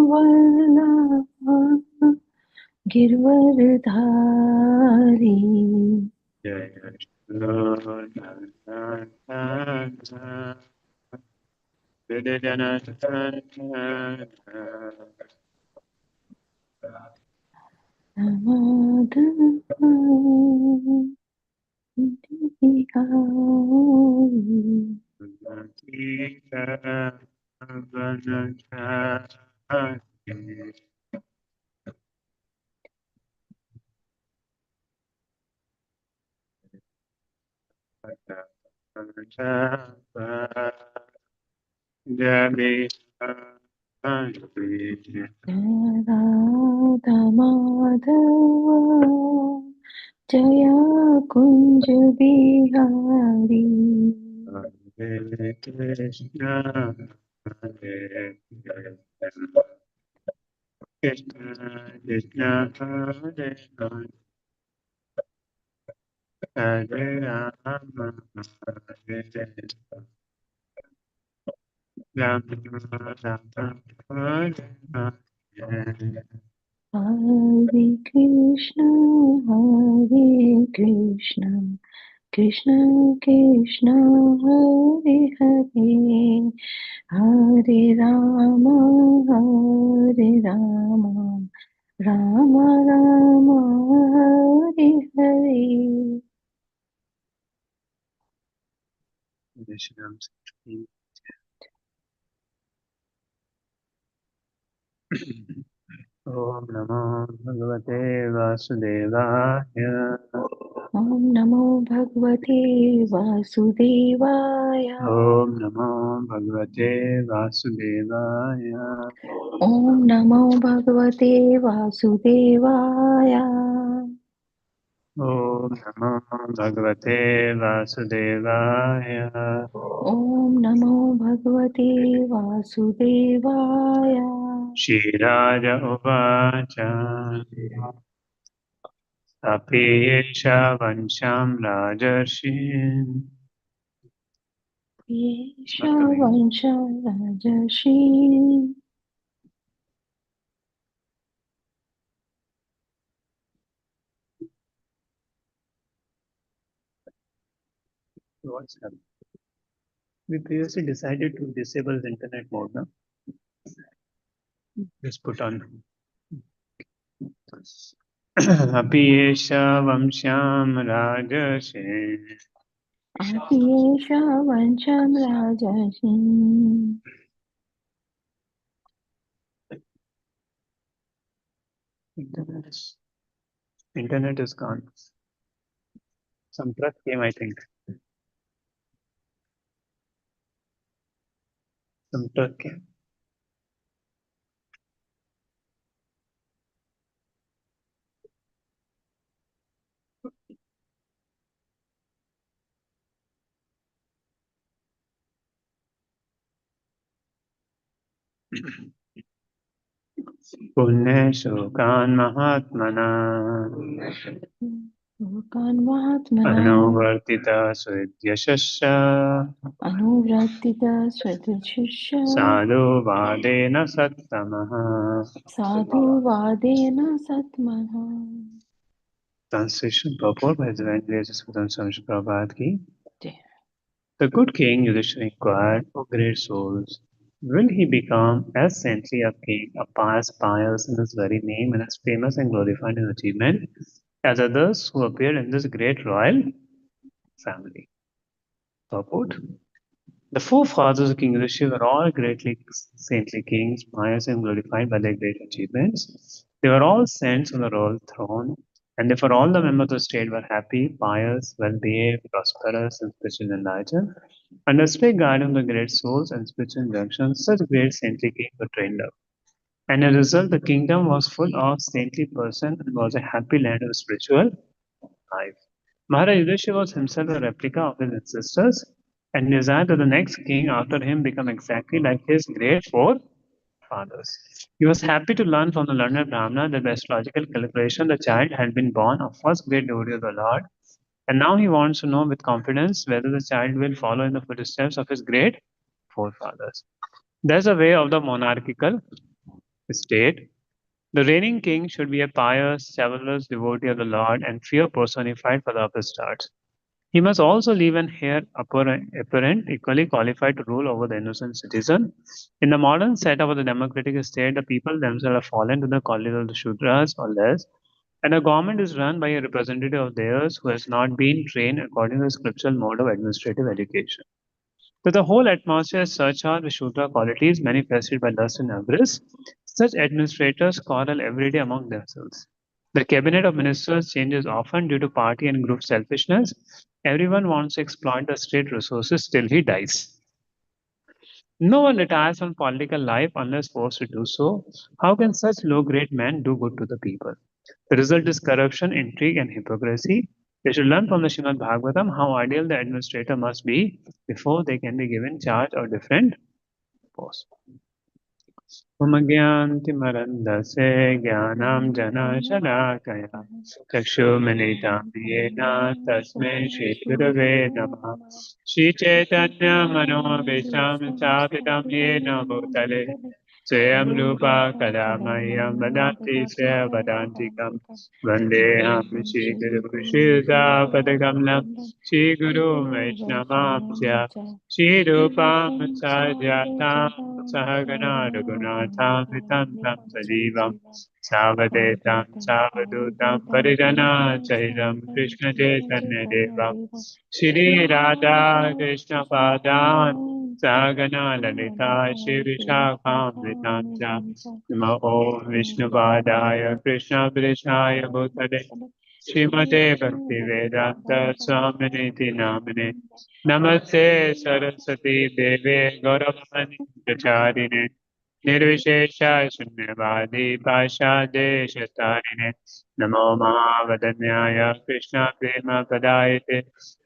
वल्लभ गिरवरधारी। जय राधा माधव जय Kunj Bihari. Hare Krishna, Hare Krishna, Krishna Hare Hare, Hare Rama, Hare Rama, Rama Hare Hare. Hare Krishna, Krishna Krishna, Hare Hare, Hare Rama, Rama Rama, Hare Hare. Om Namo Bhagavate Vasudevaya. Om Namo Bhagavate Vasudevaya. Om Namo Bhagavate Vasudevaya. Om Namo Bhagavate Vasudevaya. Om Namo Bhagavate Vasudevaya. Om Namo Bhagavate Vasudevaya. Śrīraja Uvacha. Api Yesha Vansham Rajarshim. Yesha Vansha Rajarshi. What's happening? We previously decided to disable the internet mode now. Just put on. Api Yesha Vansham Rajarshim. Yesha Vansham Rajarshi. Internet is gone. Some truck came, I think. Some truck came. Punyashokan Mahatmana. Lokan Mahatmana. Anuvartita Svidyashasya. Anuvratita Swadhishya. Sadhu Vadena Sattamaha. Sadhu Vadena Satmaha. Translation purport by the Venerable Śrīla Prabhupāda ki. The good king Yudhishthira inquired, O great souls, will he become as saintly a king, a pious in his very name, and as famous and glorified in achievement as others who appear in this great royal family? Purport. The forefathers of King Yudhishthira were all greatly saintly kings, pious and glorified by their great achievements. They were all saints on the royal throne, and therefore all the members of the state were happy, pious, well-behaved, prosperous, and spiritually enlightened. Under strict guidance of the great souls and spiritual injunctions, such great saintly kings were trained up. And as a result, the kingdom was full of saintly persons and was a happy land of spiritual life. Maharaj Yudhishthira was himself a replica of his ancestors and desired that the next king after him become exactly like his great forefathers. He was happy to learn from the learned Brahmana that by astrological calculation the child had been born a first great devotee of the Lord, and now he wants to know with confidence whether the child will follow in the footsteps of his great forefathers. There's a way of the monarchical state. The reigning king should be a pious, chivalrous devotee of the Lord and fear personified for the upstarts. He must also leave an heir apparent equally qualified to rule over the innocent citizen. In the modern setup of the democratic state, the people themselves have fallen to the calling of the Shudras or less, and the government is run by a representative of theirs who has not been trained according to the scriptural mode of administrative education. So the whole atmosphere is surcharged with Shudra qualities manifested by lust and avarice. Such administrators quarrel every day among themselves. The cabinet of ministers changes often due to party and group selfishness. Everyone wants to exploit the state resources till he dies. No one retires from political life unless forced to do so. How can such low-grade men do good to the people? The result is corruption, intrigue, and hypocrisy. They should learn from the Śrīmad-Bhāgavatam how ideal the administrator must be before they can be given charge of different posts. ममज्ञान्तिमरन्दस्य ज्ञानं जनाशलाकया चक्षुर्मिलितं येन तस्मै श्रीगुरवे नमः श्रीचैतन्यमनोभीष्टं स्थापितं येन भूतले स्वयं रूपा कदा मह्यं वदन्ति च वदान्तिकं वन्देऽहं श्रीगुरुं श्रीयुतापदकमलं श्रीगुरुं वैष्णवां च श्रीरूपां सार्वजातां सहगना रघुनाथामृतं तं सजीवं सावधेतं सावधूतं परिजना सहितं कृष्णचैतन्यदेवं श्रीराधा कृष्णपादान् सहगना ललिता श्रीविशाखामृतां च नमो ॐ विष्णुपादाय कृष्णप्रेष्ठाय भूतले श्रीमते भक्तिवेदान्त स्वामिनीति नामिने नमस्ते सरस्वती देवे गौरवाणी प्रचारिणे निर्विशेष शून्यवादी पाशादेशतारिणे नमो महावदन्याय कृष्ण प्रेम पदायते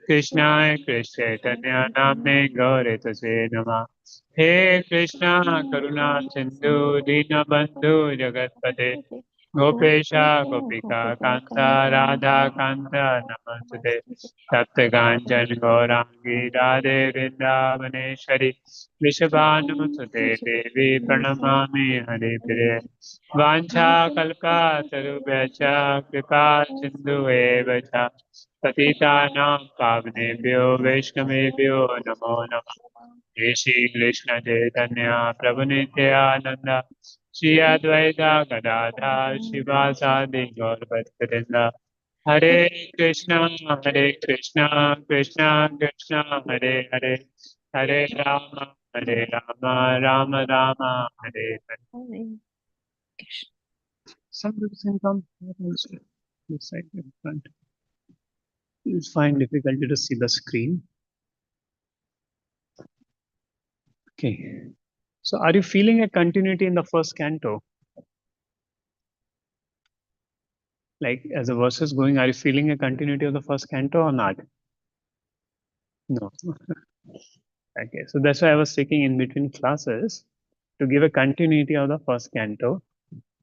कृष्णाय कृष्णचैतन्य नाम्ने गौरतसे नमः हे कृष्णा करुणा सिन्धु दीनबन्धु जगत्पते गोपेशा गोपिका कान्ता राधा कान्ता नमस्ते सप्तकाञ्चन गौराङ्गी राधे वृन्दावनेश्वरि वृषभानुसुते देवी प्रणमामि हरिप्रिये वाञ्छाकल्पतरुभ्यश्च कृपा सिन्धुएव च पतितानां पावनेभ्यो वैष्णवेभ्यो नमो नमः जय श्री कृष्ण चैतन्य प्रभु नित्यानंद श्री अद्वैता गदाधर शिवासादि गौरभक्तवृंद हरे Krishna Krishna Krishna Hare Hare Hare Ram Ram Ram Hare Hare. Some people can come here also, this side in front. You find difficulty to see the screen. Okay. So are you feeling a continuity in the first canto? Like as the verse is going, are you feeling a continuity of the first canto or not? No. Okay, so that's why I was taking in between classes to give a continuity of the first canto,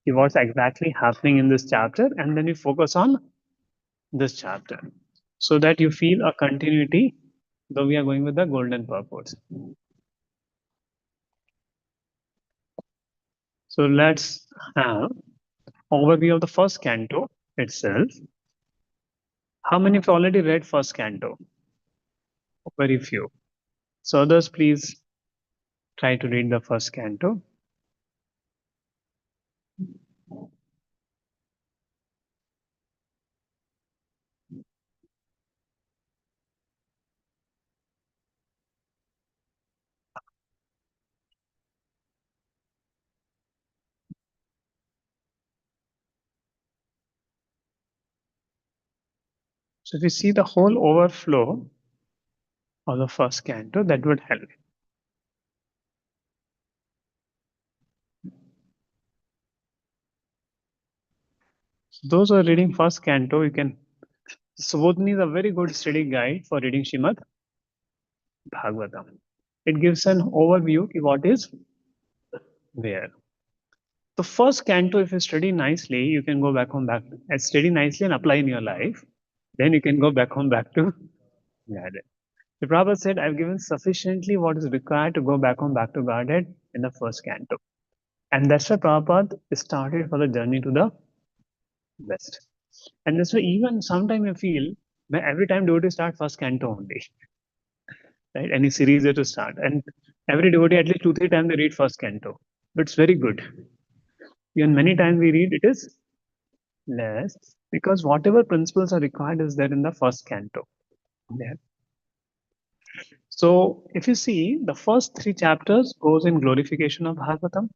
see what's exactly happening in this chapter, and then you focus on this chapter so that you feel a continuity, though we are going with the golden purpose. So let's have overview of the first canto itself. How many of you already read first canto? Very few. So others, please try to read the first canto. So if you see the whole overflow of the first canto, that would help. Those who are reading first canto, you can. Subodhini is a very good study guide for reading Śrīmad-Bhāgavatam. It gives an overview of what is where. The first canto, if you study nicely, you can go back home, and study nicely and apply in your life. Then you can go back home, back to Godhead. The Prabhupada said, I've given sufficiently what is required to go back home, back to Godhead in the first canto. And that's why Prabhupada started for the journey to the West. And that's why even sometimes I feel that every time devotee start first canto only, right? Any series they to start. And every devotee at least 2-3 times they read first canto. But it's very good. Even many times we read it is less because whatever principles are required is there in the first canto. There. So if you see the first 3 chapters goes in glorification of Bhagavatam.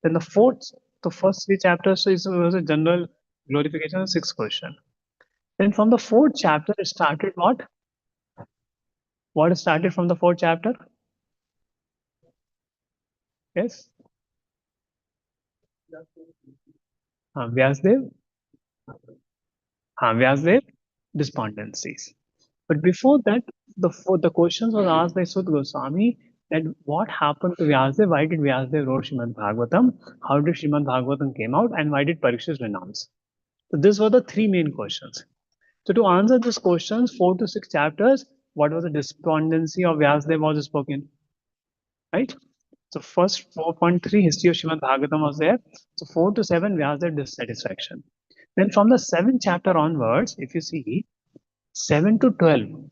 Then the first 3 chapters was a general glorification of 6 question. Then from the fourth chapter it started what? What started from the fourth chapter? Yes. Vyasdev. Vyasdev despondencies. But before that, the questions was asked by Sud Goswami that what happened to Vyasdev? Why did Vyasdev wrote Śrīmad-Bhāgavatam? How did Śrīmad-Bhāgavatam came out? And why did Parikshit renounce? So these were the 3 main questions. So to answer these questions, 4 to 6 chapters, what was the despondency of Vyasdev was spoken, right? So first 4.3 history of Śrīmad Bhagavatam was there. So 4 to 7 Vyasdev dissatisfaction. Then from the 7th chapter onwards, if you see 7 to 12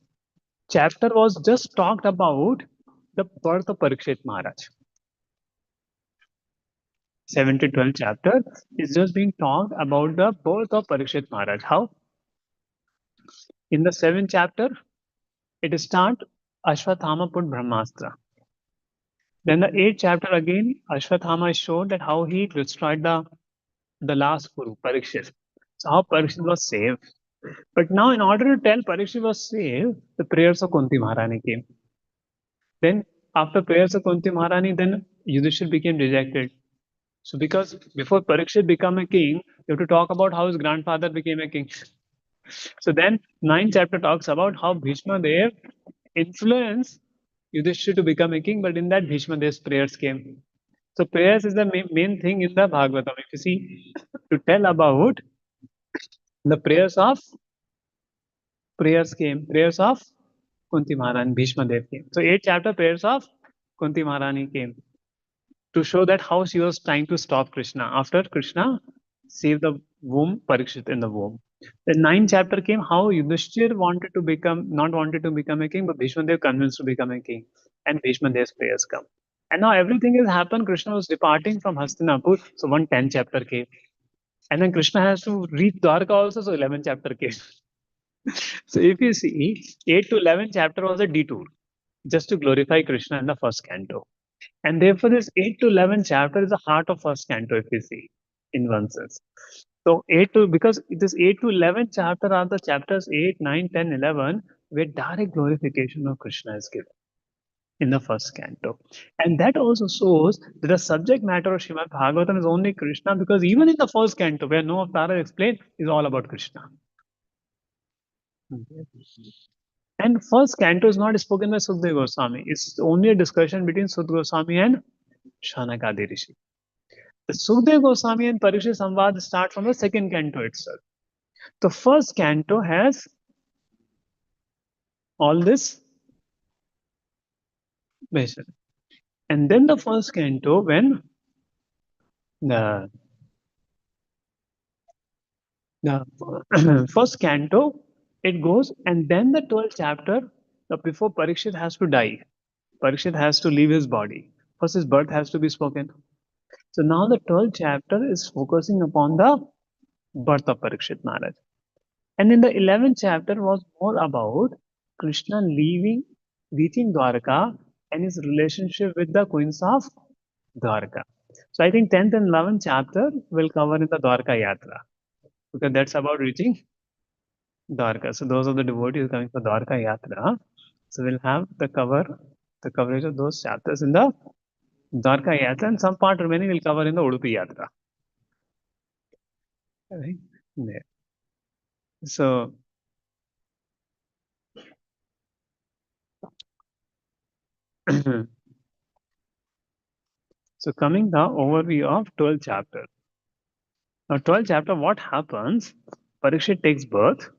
chapter was just talked about the birth of Parikshit Maharaj. 7 to 12 chapter is just being talked about the birth of Parikshit Maharaj. How? In the 7th chapter, it start Ashwathama put Brahmastra. Then the 8th chapter again, Ashwathama showed that how he destroyed the last Guru, Parikshit. So how Parikshit was saved. But now in order to tell Parikshit was saved, the prayers of Kunti Maharani came. Then after prayers of Kunti Maharani, then Yudhishthir became rejected. So because before Parikshit became a king, you have to talk about how his grandfather became a king. So then 9th chapter talks about how Bhishma Dev influenced Yudhishthir to become a king, but in that Bhishma Dev's prayers came. So prayers is the main thing in the Bhagavatam. If you see, to tell about the prayers of Kunti Maharani, Bhishma Dev came. So 8th chapter prayers of Kunti Maharani came to show that how she was trying to stop Krishna after Krishna saved the womb, Parikshit in the womb. The 9th chapter came how Yudhishthir not wanted to become a king, but Bhishma Dev convinced to become a king, and Bhishma Dev's prayers come. And now everything has happened. Krishna was departing from Hastinapur, so 110th chapter came. And then Krishna has to reach Dwarka also, so 11th chapter came. So if you see, 8 to 11th chapter was a detour, just to glorify Krishna in the first canto. And therefore, this 8 to 11 chapter is the heart of first canto, if you see, in one sense. So because this 8 to 11 chapter are the chapters 8, 9, 10, 11, where direct glorification of Krishna is given in the first canto. And that also shows that the subject matter of Śrīmad Bhagavatam is only Krishna, because even in the first canto, where no Avtara is explained, is all about Krishna. And first canto is not spoken by Sukadeva Goswami. It's only a discussion between Sukadeva Goswami and Shanakadi Rishi. The Sukadeva Goswami and Parikshit Samvad start from the second canto itself. The first canto has all this mention. And then the first canto, when the first canto, it goes, and then the 12th chapter, before Parikshit has to die, Parikshit has to leave his body. First, his birth has to be spoken. So now the 12th chapter is focusing upon the birth of Parikshit Maharaj. And in the 11th chapter was more about Krishna reaching Dwarka and his relationship with the queens of Dwarka. So I think 10th and 11th chapter will cover in the Dwarka Yatra, because that's about reaching Dwarka. So those are the devotees coming for Dwarka Yatra. So we'll have the coverage of those chapters in the Dwarka Yatra, and some part remaining will cover in the Udupi Yatra. Right? Yeah. So so coming the overview of 12th chapter. Now 12th chapter, what happens? Parikshit takes birth.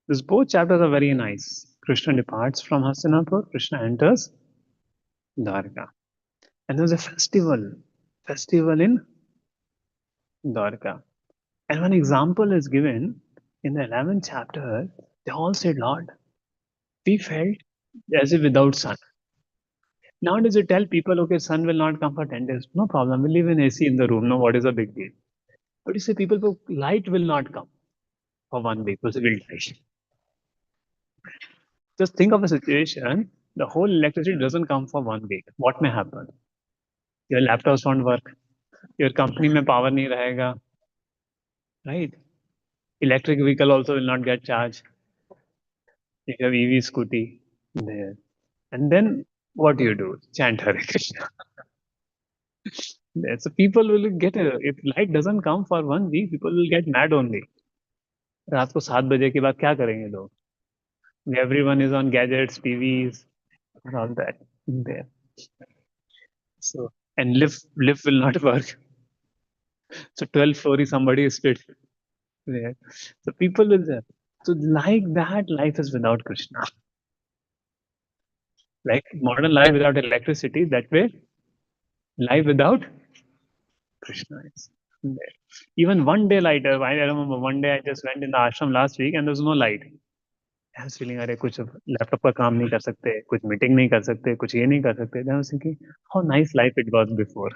These both chapters are very nice. Krishna departs from Hastinapur, Krishna enters Dwarka. And there's a festival in Dwarka. And one example is given in the 11th chapter. They all said, Lord, we felt as if without sun. Nowadays, you tell people, okay, sun will not come for 10 days. No problem. We live in AC in the room. No, what is the big deal? But you say, people, light will not come for 1 week. So we'll die. Just think of a situation. The whole electricity doesn't come for 1 week. What may happen? Your laptops won't work. Your company में power नहीं रहेगा. Right? Electric vehicle also will not get charged. If you have EV scooty there. And then what do you do? Chant Hare Krishna. So people will if light doesn't come for 1 week, people will get mad only. रात को 7 बजे के बाद क्या करेंगे लोग? Everyone is on gadgets, TVs, and all that there. So and lift will not work. So 12th floor is somebody is fit there. So people will there. So like that, life is without Krishna. Like modern life without electricity, that way, life without Krishna is there. Even one day light. I remember one day I just went in the ashram last week and there was no light. I was feeling अरे कुछ laptop का काम नहीं कर सकते, कुछ meeting नहीं कर सकते, कुछ ये नहीं कर सकते. Then I was thinking how nice life it was before,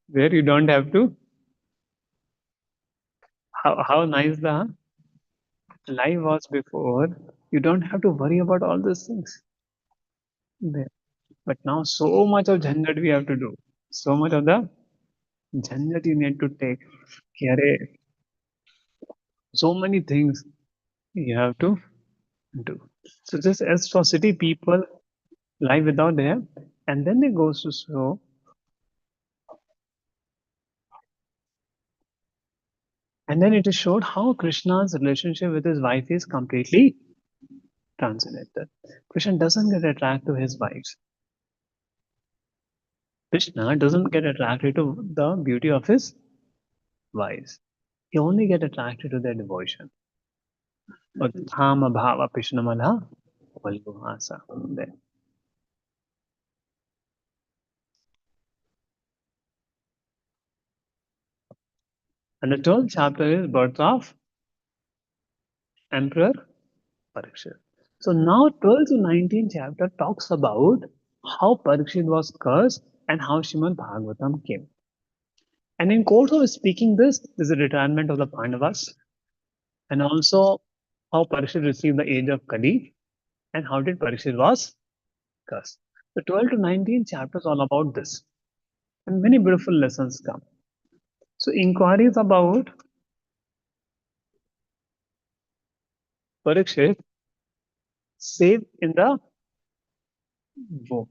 where you don't have to. How nice the life was before. You don't have to worry about all these things. There. But now so much of jhanjat we have to do. So much of the jhanjat you need to take. कि अरे, so many things you have to do. So just as for city people, life without them, and then it goes to show. And then it is showed how Krishna's relationship with his wife is completely transcendental. Krishna doesn't get attracted to his wives. Krishna doesn't get attracted to the beauty of his wives. He only get attracted to their devotion. Uttama bhava pishnamala valguhasa. There. And the 12th chapter is birth of Emperor Parikshit. So now 12th to 19th chapter talks about how Parikshit was cursed and how Śrīmad-Bhāgavatam came. And in course of speaking this, is the retirement of the Pandavas and also how Parikshit received the age of Kali and how did Parikshit was cursed. The 12 to 19 chapters all about this and many beautiful lessons come. So inquiries about Parikshit saved in the womb.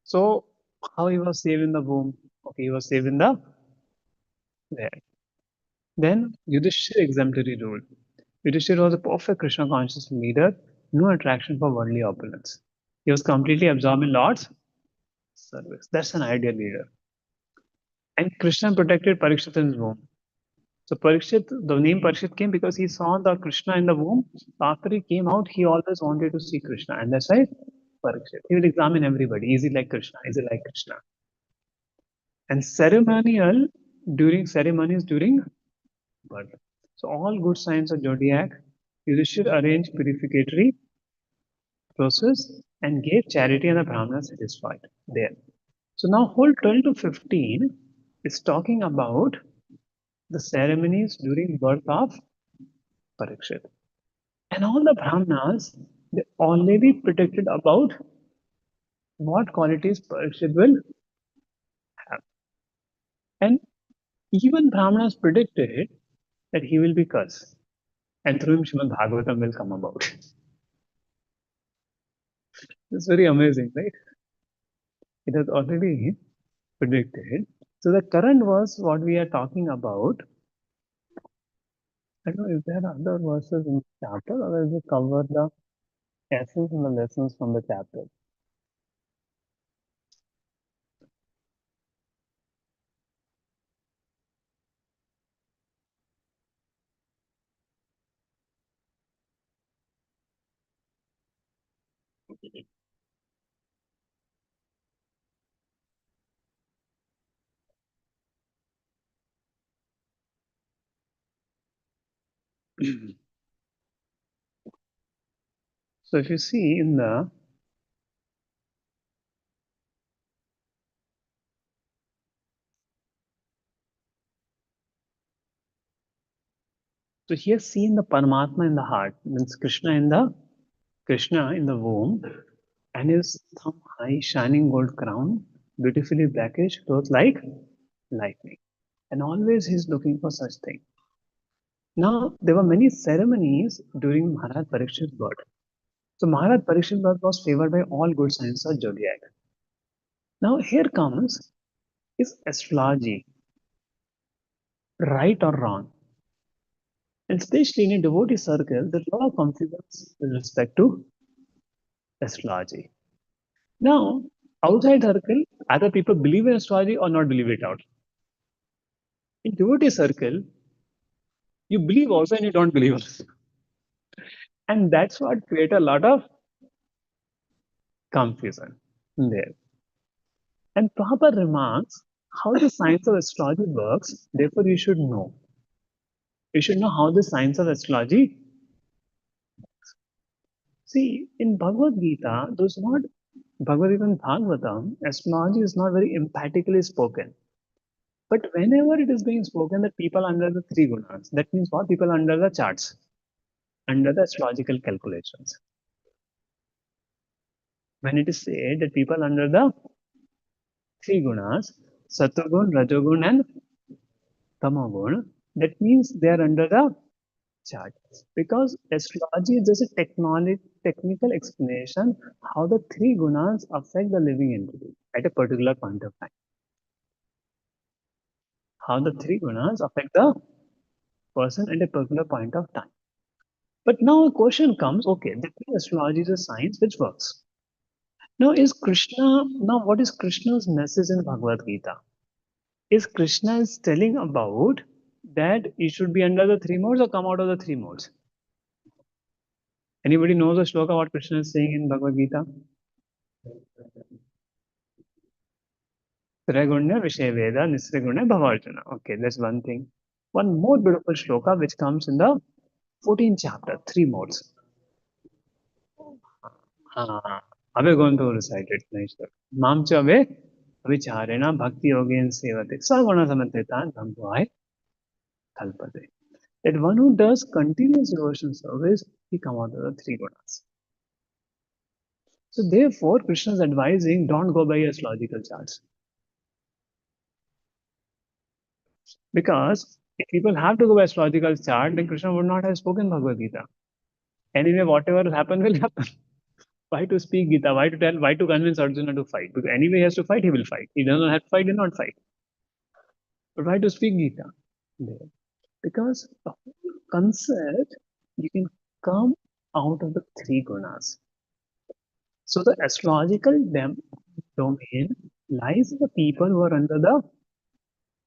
So how he was saved in the womb? Okay, he was saved in the there. Then Yudhishthira exemplary rule. Yudhishthira was a perfect Krishna conscious leader, no attraction for worldly opulence. He was completely absorbed in Lord's service. That's an ideal leader. And Krishna protected Parikshit in his womb. So Parikshit, the name Parikshit came because he saw the Krishna in the womb. After he came out, he always wanted to see Krishna, and that's why Parikshit. He will examine everybody. Is he like Krishna? Is he like Krishna? And ceremonies during birth. So all good signs of zodiac, Yudhishthira arranged purificatory process and gave charity and the Brahmana satisfied there. So now whole 12 to 15 is talking about the ceremonies during birth of Parikshit. And all the Brahmanas, they already predicted about what qualities Parikshit will have. And even Brahmanas predicted that he will be cursed. And through him Śrīmad-Bhāgavatam will come about. It's very amazing, right? It has already predicted. So the current verse, what we are talking about, I don't know if there are other verses in the chapter or will we cover the essence and the lessons from the chapter. So if you see in the here see in the Paramatma in the heart, means Krishna in the womb, and his thumb high shining gold crown, beautifully blackish, clothes like lightning. And always he's looking for such thing. Now there were many ceremonies during Maharaj Parikshit's birth. So Maharaj Parikshit's birth was favored by all good signs of zodiac. Now here comes, is astrology right or wrong? And especially in a devotee circle, there's a lot of confusion with respect to astrology. Now, outside circle, either people believe in astrology or not believe it out. In devotee circle, you believe also and you don't believe also. And that's what create a lot of confusion there. And Prabhupada remarks how the science of astrology works, therefore you should know. You should know how the science of astrology. See, in Bhagavad Gita, there's not Bhagavad Gita and Bhagavatam, astrology is not very emphatically spoken. But whenever it is being spoken that people under the three gunas, that means what? People under the charts, under the astrological calculations. When it is said that people under the three gunas, Sattvagun, Rajogun, and Tamagun, that means they are under the chart. Because astrology is just a technical explanation how the three gunas affect the living entity at a particular point of time. How the three gunas affect the person at a particular point of time. But now a question comes, okay, that means astrology is a science which works. Now what is Krishna's message in Bhagavad Gita? Is Krishna is telling about that you should be under the three modes or come out of the three modes? Anybody knows the shloka what Krishna is saying in Bhagavad Gita? Trigunya Vishayaveda Nisrigunya Bhavarjuna. Okay, that's one thing. One more beautiful shloka which comes in the 14th chapter, three modes. Abe going to recite it nice. Mamcha Abe Vicharena Bhakti Yogen Sevate Saguna Samateta Dhamvai Kalpade. That one who does continuous devotion service, he come out of the three gunas. So therefore, Krishna is advising don't go by astrological charts. Because if people have to go by astrological chart, then Krishna would not have spoken Bhagavad Gita. Anyway, whatever will happen will happen. Why to speak Gita? Why to convince Arjuna to fight? Because anyway he has to fight, he will fight. He doesn't have to fight, he will not fight. But why to speak Gita? There. Because the concept, you can come out of the three gunas. So the astrological domain lies in the people who are under the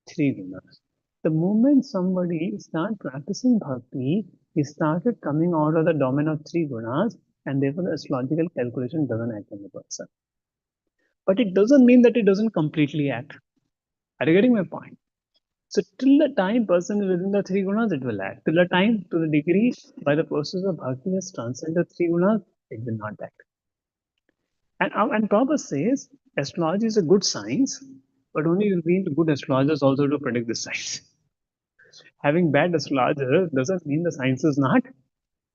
three gunas. The moment somebody starts practicing bhakti, he started coming out of the domain of three gunas, and therefore the astrological calculation doesn't act on the person. But it doesn't mean that it doesn't completely act. Are you getting my point? So till the time person is within the three gunas, it will act. Till the time, to the degree by the process of bhakti has transcended the three gunas, it will not act. And Prabhupada says astrology is a good science, but only you need good astrologers also to predict the science. Having bad astrologers doesn't mean the science is not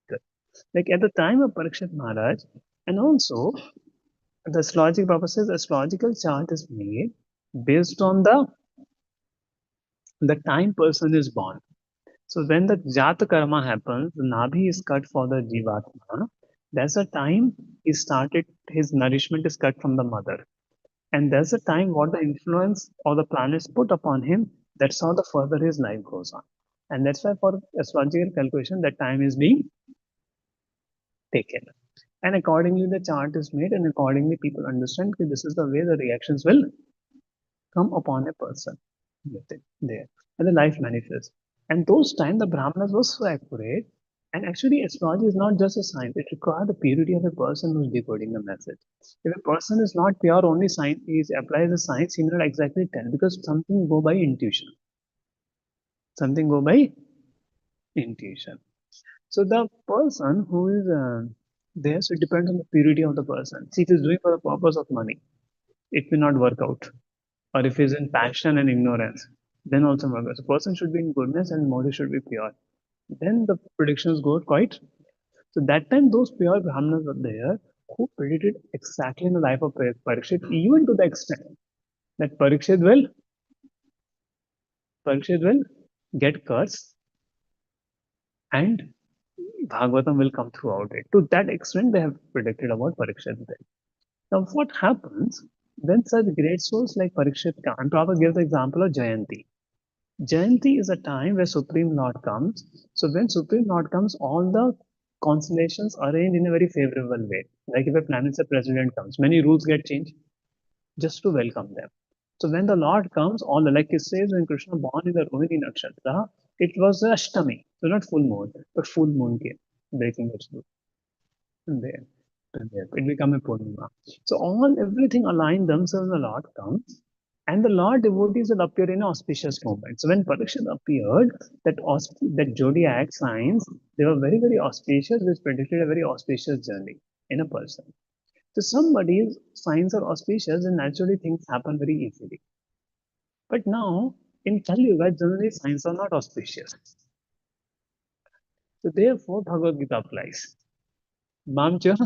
good. Like at the time of Parikshit Maharaj, and also the astrological Prabhupada says astrological chart is made based on the time person is born. So when the Jata Karma happens, the Nabhi is cut for the Jivatma. That's the time he started, his nourishment is cut from the mother. And that's the time what the influence or the planets put upon him, that's how the further his life goes on. And that's why for astrological calculation, that time is being taken. And accordingly, the chart is made, and accordingly, people understand that this is the way the reactions will come upon a person with it there. And the life manifests. And those times, the Brahmanas was so accurate. And actually, astrology is not just a science, it requires the purity of a person who's decoding the message. If a person is not pure, only science, he applies the science, he may not exactly tell because something go by intuition. Something go by intuition. So the person who is there, so it depends on the purity of the person. See, if he's doing for the purpose of money, it will not work out. Or if he's in passion and ignorance, then also work out. So person should be in goodness and motive should be pure. Then the predictions go quite. So that time those pure Brahmanas were there who predicted exactly in the life of Parikshit, even to the extent that Parikshit will get cursed and Bhagavatam will come throughout it. To that extent, they have predicted about Parikshit. Now, what happens when such great souls like Parikshit come? And Prabhupada gives the example of Jayanti. Jayanti is a time where Supreme Lord comes. So when Supreme Lord comes, all the constellations arrange in a very favorable way. Like if a planetary president comes, many rules get changed just to welcome them. So when the Lord comes, all the like it says when Krishna born in the Rohini Nakshatra, it was Ashtami, so not full moon, but full moon came, breaking its rule. And there it became a Purnima. So all everything aligned themselves, the Lord comes, and the Lord devotees will appear in auspicious moments. So when Parikshit appeared, that zodiac signs, they were very, very auspicious, which predicted a very auspicious journey in a person. So somebody's signs are auspicious and naturally things happen very easily. But now in Kali Yuga, generally signs are not auspicious. So therefore Bhagavad Gita applies. Mamcha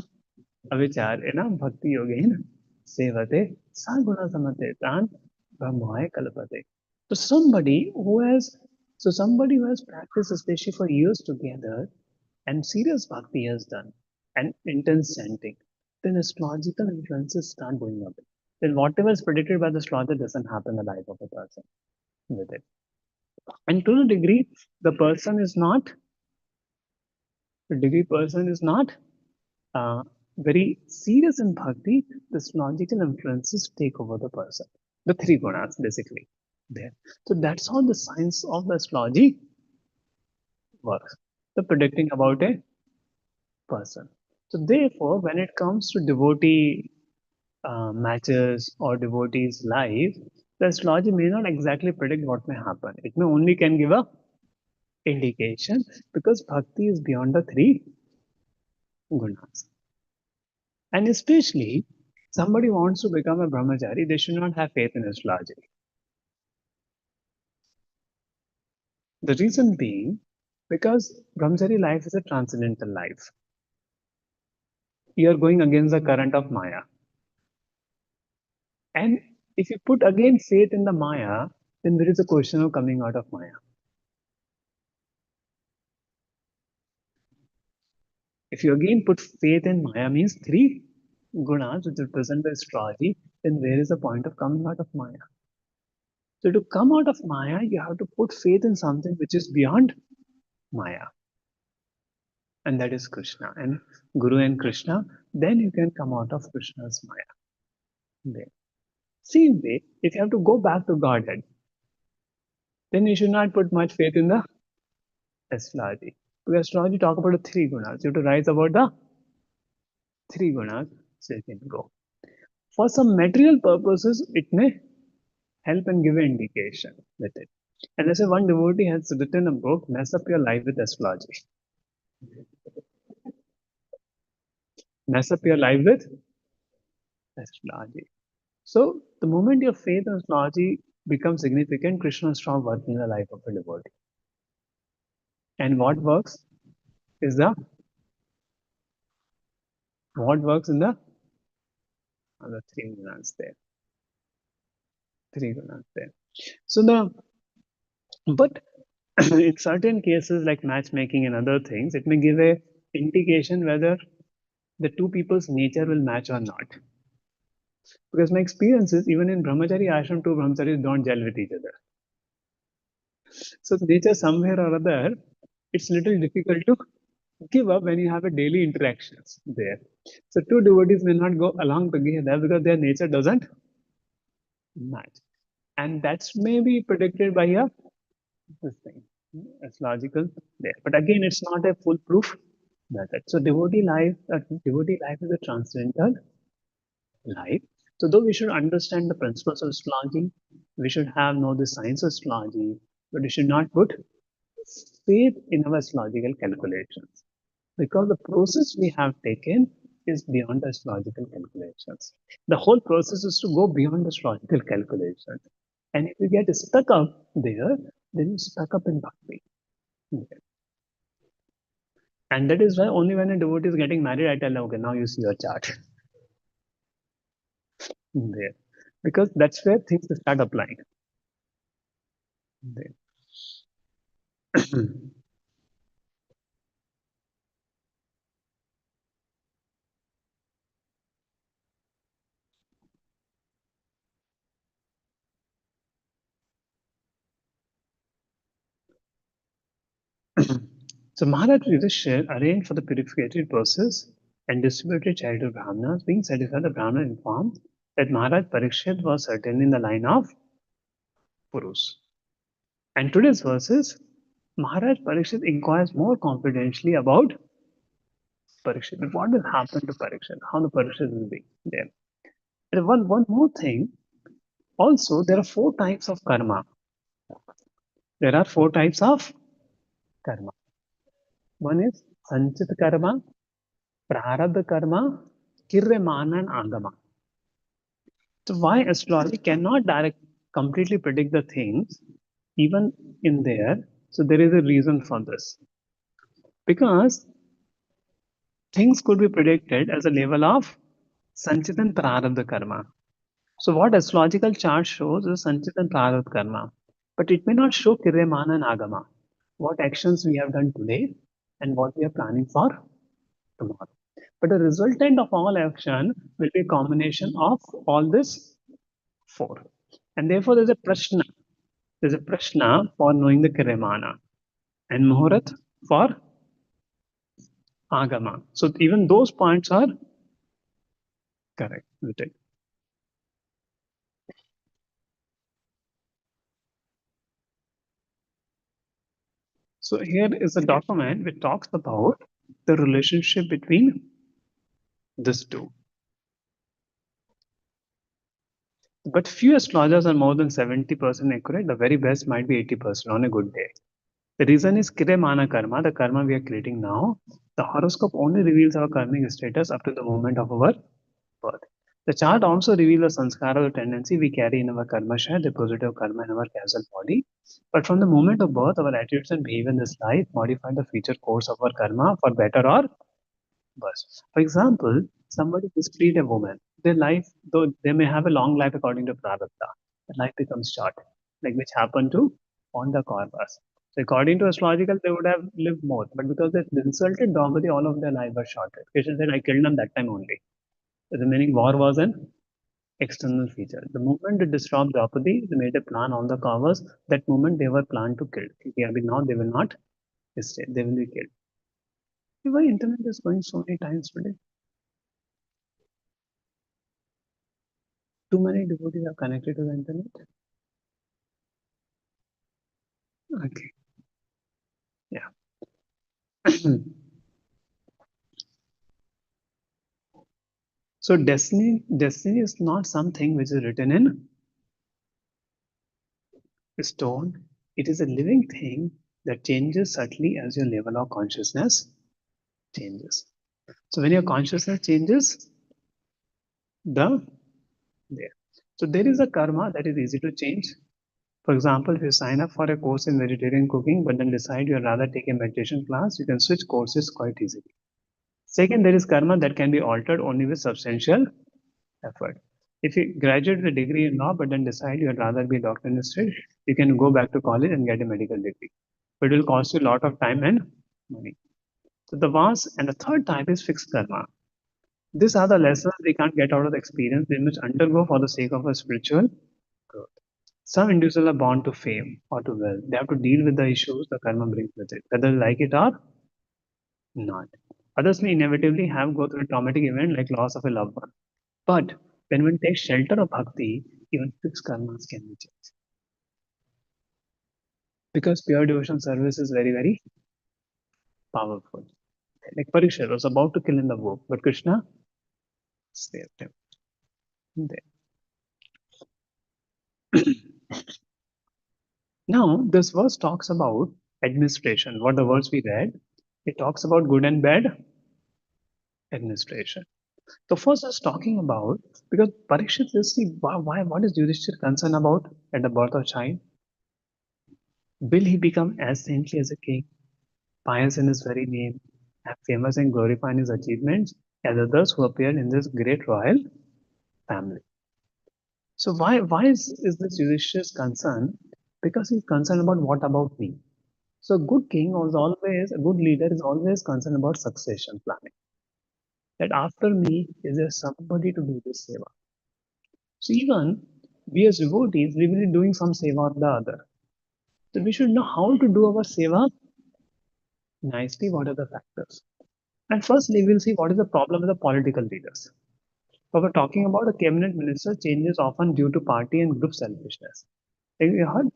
avichar bhakti yogena sevate saguna samate tan brahmaya kalpate. So somebody who has practiced especially for years together and serious bhakti has done and intense chanting, then astrological influences start going up. Then whatever is predicted by the astrologer doesn't happen in the life of a person with it. And to the degree person is not uh, very serious in bhakti, the astrological influences take over the person. The three gunas basically there. So that's how the science of the astrology works. The predicting about a person. So therefore, when it comes to devotee matches or devotees' life, the astrology may not exactly predict what may happen. It may only can give a indication because bhakti is beyond the three gunas. And especially, somebody wants to become a brahmachari, they should not have faith in astrology. The reason being, because brahmachari life is a transcendental life. You are going against the current of Maya. And if you put again faith in the Maya, then there is a question of coming out of Maya. If you again put faith in Maya means three gunas which represent the astrology, then where is the point of coming out of Maya? So to come out of Maya, you have to put faith in something which is beyond Maya. And that is Krishna. And Guru and Krishna, then you can come out of Krishna's Maya. There. Same way, if you have to go back to Godhead, then you should not put much faith in the astrology. Because astrology talk about the three gunas. You have to rise about the three gunas so you can go. For some material purposes, it may help and give an indication with it. And let's say one devotee has written a book, Mess Up Your Life with Astrology. Mess up your life with astrology. So the moment your faith in astrology becomes significant, Krishna stops working in the life of a devotee. And is the what works in the three gunas there. Three gunas there. So but in certain cases like matchmaking and other things, it may give a indication whether the two people's nature will match or not. Because my experience is even in brahmachari ashram, two brahmacharis don't gel with each other. So nature somewhere or other, it's little difficult to give up when you have a daily interactions there. So two devotees may not go along together because their nature doesn't match. And that's maybe predicted by this thing. It's logical there. But again, it's not a foolproof method. So devotee life is a transcendental life. So though we should understand the principles of astrology, we should have know the science of astrology, but we should not put faith in our astrological calculations, because the process we have taken is beyond the astrological calculations. The whole process is to go beyond the astrological calculations. And if you get stuck up there, then you're stuck up in bhakti. And that is why only when a devotee is getting married, I tell them, okay, now you see your chart there. Because that's where things start applying. There. So Maharaj Yudhishthira arranged for the purificatory process and distributed charity to Brahmanas. Being satisfied, the Brahmana informed that Maharaj Parikshit was certainly in the line of Purus. And today's verses, Maharaj Parikshit inquires more confidentially about Parikshit. What will happen to Parikshit? How the Parikshit will be there. And one more thing. Also, there are four types of karma. There are four types of karma. One is Sanchit karma, Prarabdha karma, Kiryamana and Agama. So why astrology cannot completely predict the things, even in there? So there is a reason for this. Because things could be predicted as a level of Sanchit and Prarabdha karma. So what astrological chart shows is Sanchit and Prarabdha karma. But it may not show Kiryamana and Agama. What actions we have done today and what we are planning for tomorrow. But the resultant of all action will be a combination of all this four. And therefore there's a prashna. There's a prashna for knowing the Kiryamana and Muhurat for Agama. So even those points are correct. So here is a document which talks about the relationship between these two. But few astrologers are more than 70% accurate. The very best might be 80% on a good day. The reason is Kiryamana karma, the karma we are creating now. The horoscope only reveals our karmic status up to the moment of our birth. The chart also reveals the sanskara, the tendency we carry in our karma share, the positive karma in our causal body. But from the moment of birth, our attitudes and behavior in this life modify the future course of our karma for better or worse. For example, somebody mistreat a woman. Their life, though they may have a long life according to Prarabdha, the life becomes short, like which happened to Ponda Kauravas. So according to astrological, they would have lived more, but because they insulted Draupadi, all of their life was shorted. Krishna said, I killed them that time only. The remaining war was an external feature. The moment they disrobed Draupadi, they made a plan on the Kauravas. That moment they were planned to kill. Now they will not stay, they will be killed. Why internet is going so many times today? Too many devotees are connected to the internet. Okay. Yeah. So destiny is not something which is written in stone. It is a living thing that changes subtly as your level of consciousness changes. So when your consciousness changes, there. So there is a karma that is easy to change. For example, if you sign up for a course in vegetarian cooking, but then decide you'd rather take a meditation class, you can switch courses quite easily. Second, there is karma that can be altered only with substantial effort. If you graduate with a degree in law but then decide you'd rather be a doctor instead, you can go back to college and get a medical degree. But it will cost you a lot of time and money. So the vast and the third type is fixed karma. These are the lessons we can't get out of the experience. We must undergo for the sake of a spiritual growth. Some individuals are born to fame or to wealth. They have to deal with the issues the karma brings with it, whether they like it or not. Others may inevitably have go through a traumatic event like loss of a loved one. But when one takes shelter of bhakti, even fixed karmas can be changed. Because pure devotion service is very, very powerful. Like Parikshit was about to kill in the womb, but Krishna saved him. Now, this verse talks about administration. What the words we read, it talks about good and bad administration. So first is talking about, because Parikshit, you see, what is Yudhishthir concerned about at the birth of child? Will he become as saintly as a king, pious in his very name, and famous and glorify in his achievements as others who appeared in this great royal family? So why is this Yudhishthir's concern? Because he's concerned about what about me? So a good king was always, a good leader is always concerned about succession planning. That after me, is there somebody to do this seva? So even we as devotees, we will be doing some seva or the other. So we should know how to do our seva nicely. What are the factors? And firstly, we'll see what is the problem with the political leaders. So we're talking about a cabinet minister changes often due to party and group selfishness. Have you heard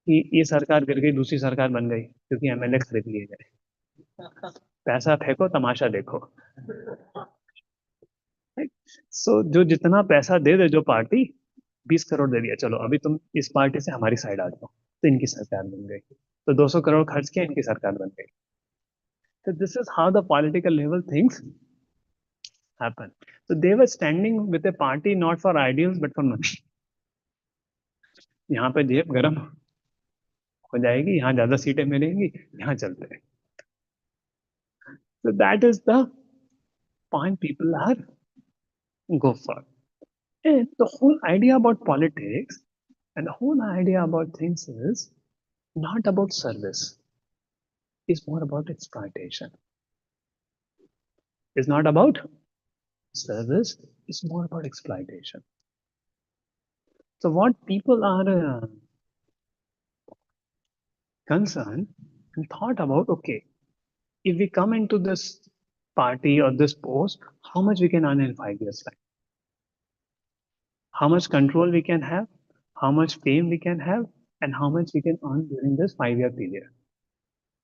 कि ये सरकार गिर गई दूसरी सरकार बन गई क्योंकि एमएलए खरीद लिए गए पैसा फेंको तमाशा देखो सो जो जितना पैसा दे दे जो पार्टी 20 करोड़ दे दिया चलो अभी तुम इस पार्टी से हमारी साइड आ जाओ तो इनकी सरकार बन गई तो 200 करोड़ खर्च किया इनकी सरकार बन गई तो this is how the political level things happen so they were standing with a party not for ideals but for money यहाँ पे जेब गरम हो जाएगी यहाँ ज्यादा सीटें मिलेंगी यहाँ चलते हैं so that is the point people are go for and the whole idea about politics and the whole idea about things is not about service. It's more about exploitation. It's not about service. It's more about exploitation. So what people are concerned and thought about, okay, if we come into this party or this post, how much we can earn in 5 years' time? How much control we can have, how much fame we can have, and how much we can earn during this 5 year period.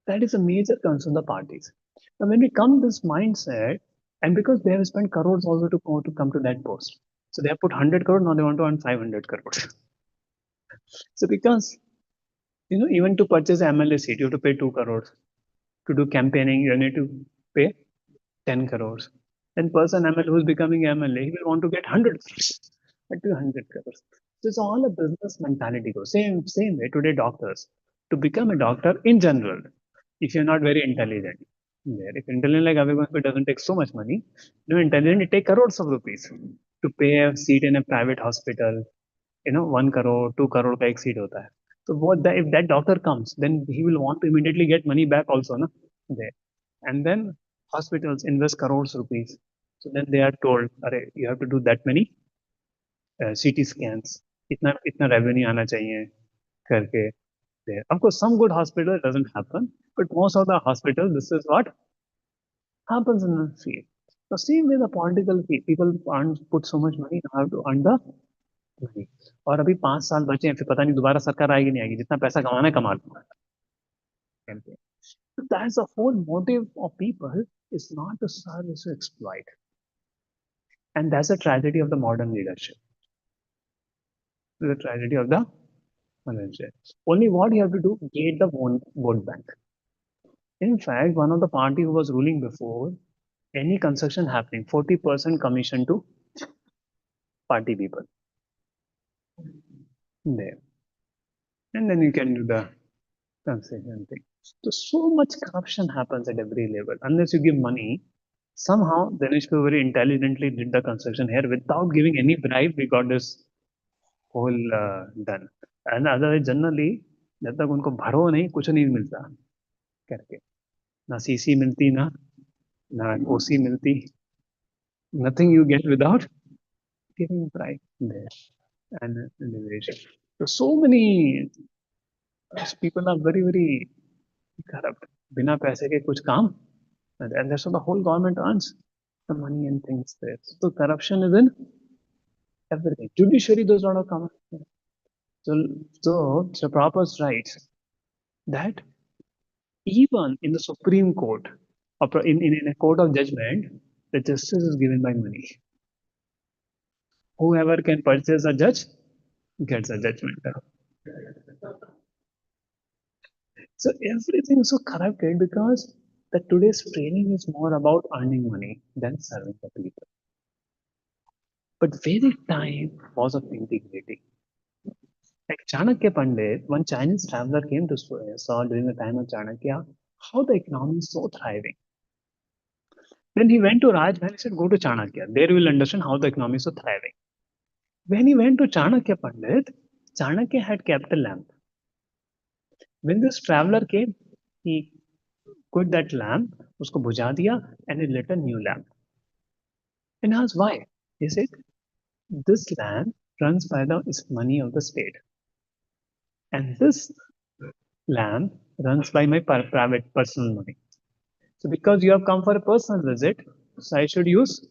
That is a major concern of the parties. Now, when we come this mindset, and because they have spent crores also to come to that post, so they have put 100 crore, now they want to earn 500 crores. So because even to purchase MLA seat, you have to pay 2 crores. To do campaigning, you need to pay 10 crores. And person MLA who is becoming MLA, he will want to get 100 crores, 200 crores. So it's all a business mentality. Same way today doctors. To become a doctor in general, if you're not very intelligent, if intelligent like everyone who doesn't take so much money, intelligent, it take crores of rupees to pay a seat in a private hospital. 1 crore, 2 crore ka ek seat hota hai. So if that doctor comes, then he will want to immediately get money back also, na? There. And then hospitals invest crores rupees. So then they are told, you have to do that many CT scans. इतना revenue आना चाहिए करके there. Of course, some good hospital doesn't happen, but most of the hospitals, this is what happens in the field. The same way the political people put so much money in how to earn the money. और अभी 5 साल बचे हैं फिर पता नहीं दोबारा सरकार आएगी नहीं आएगी जितना पैसा कमाना है कमा लो so that's the whole motive of people is not to serve is to exploit and that's the tragedy of the modern leadership the tragedy of the modern leadership only what you have to do get the vote bank in fact one of the party who was ruling before any construction happening 40% commission to party people there and then you can do the concession thing so much corruption happens at every level unless you give money somehow Dinesh very intelligently did the construction here without giving any bribe we got this whole done and otherwise generally जब तक उनको भरो नहीं कुछ नहीं मिलता करके ना सीसी मिलती ना ओसी मिलती nothing you get without giving bribe there and innovation so many people are very corrupt बिना पैसे के कुछ काम and that's how the whole government earns the money and things there so corruption is in everything judiciary does not come so Prabhupada's writes that even in the Supreme Court, or in a court of judgment, the justice is given by money. Whoever can purchase a judge gets a judgment. So everything is so corrupted because the today's training is more about earning money than serving the people. But Vedic time was of integrity. Like Chanakya Pandit, one Chinese traveler came to saw during the time of Chanakya how the economy is so thriving. Then he went to Rajmahal, he said, go to Chanakya. There you will understand how the economy is so thriving. When he went to Chanakya Pandit, Chanakya had kept a lamp. When this traveler came, he put that lamp, usko bujha diya, and he lit a new lamp. And asked why? He said, this lamp runs by the money of the state. And this lamp runs by my private personal money. So because you have come for a personal visit, so I should use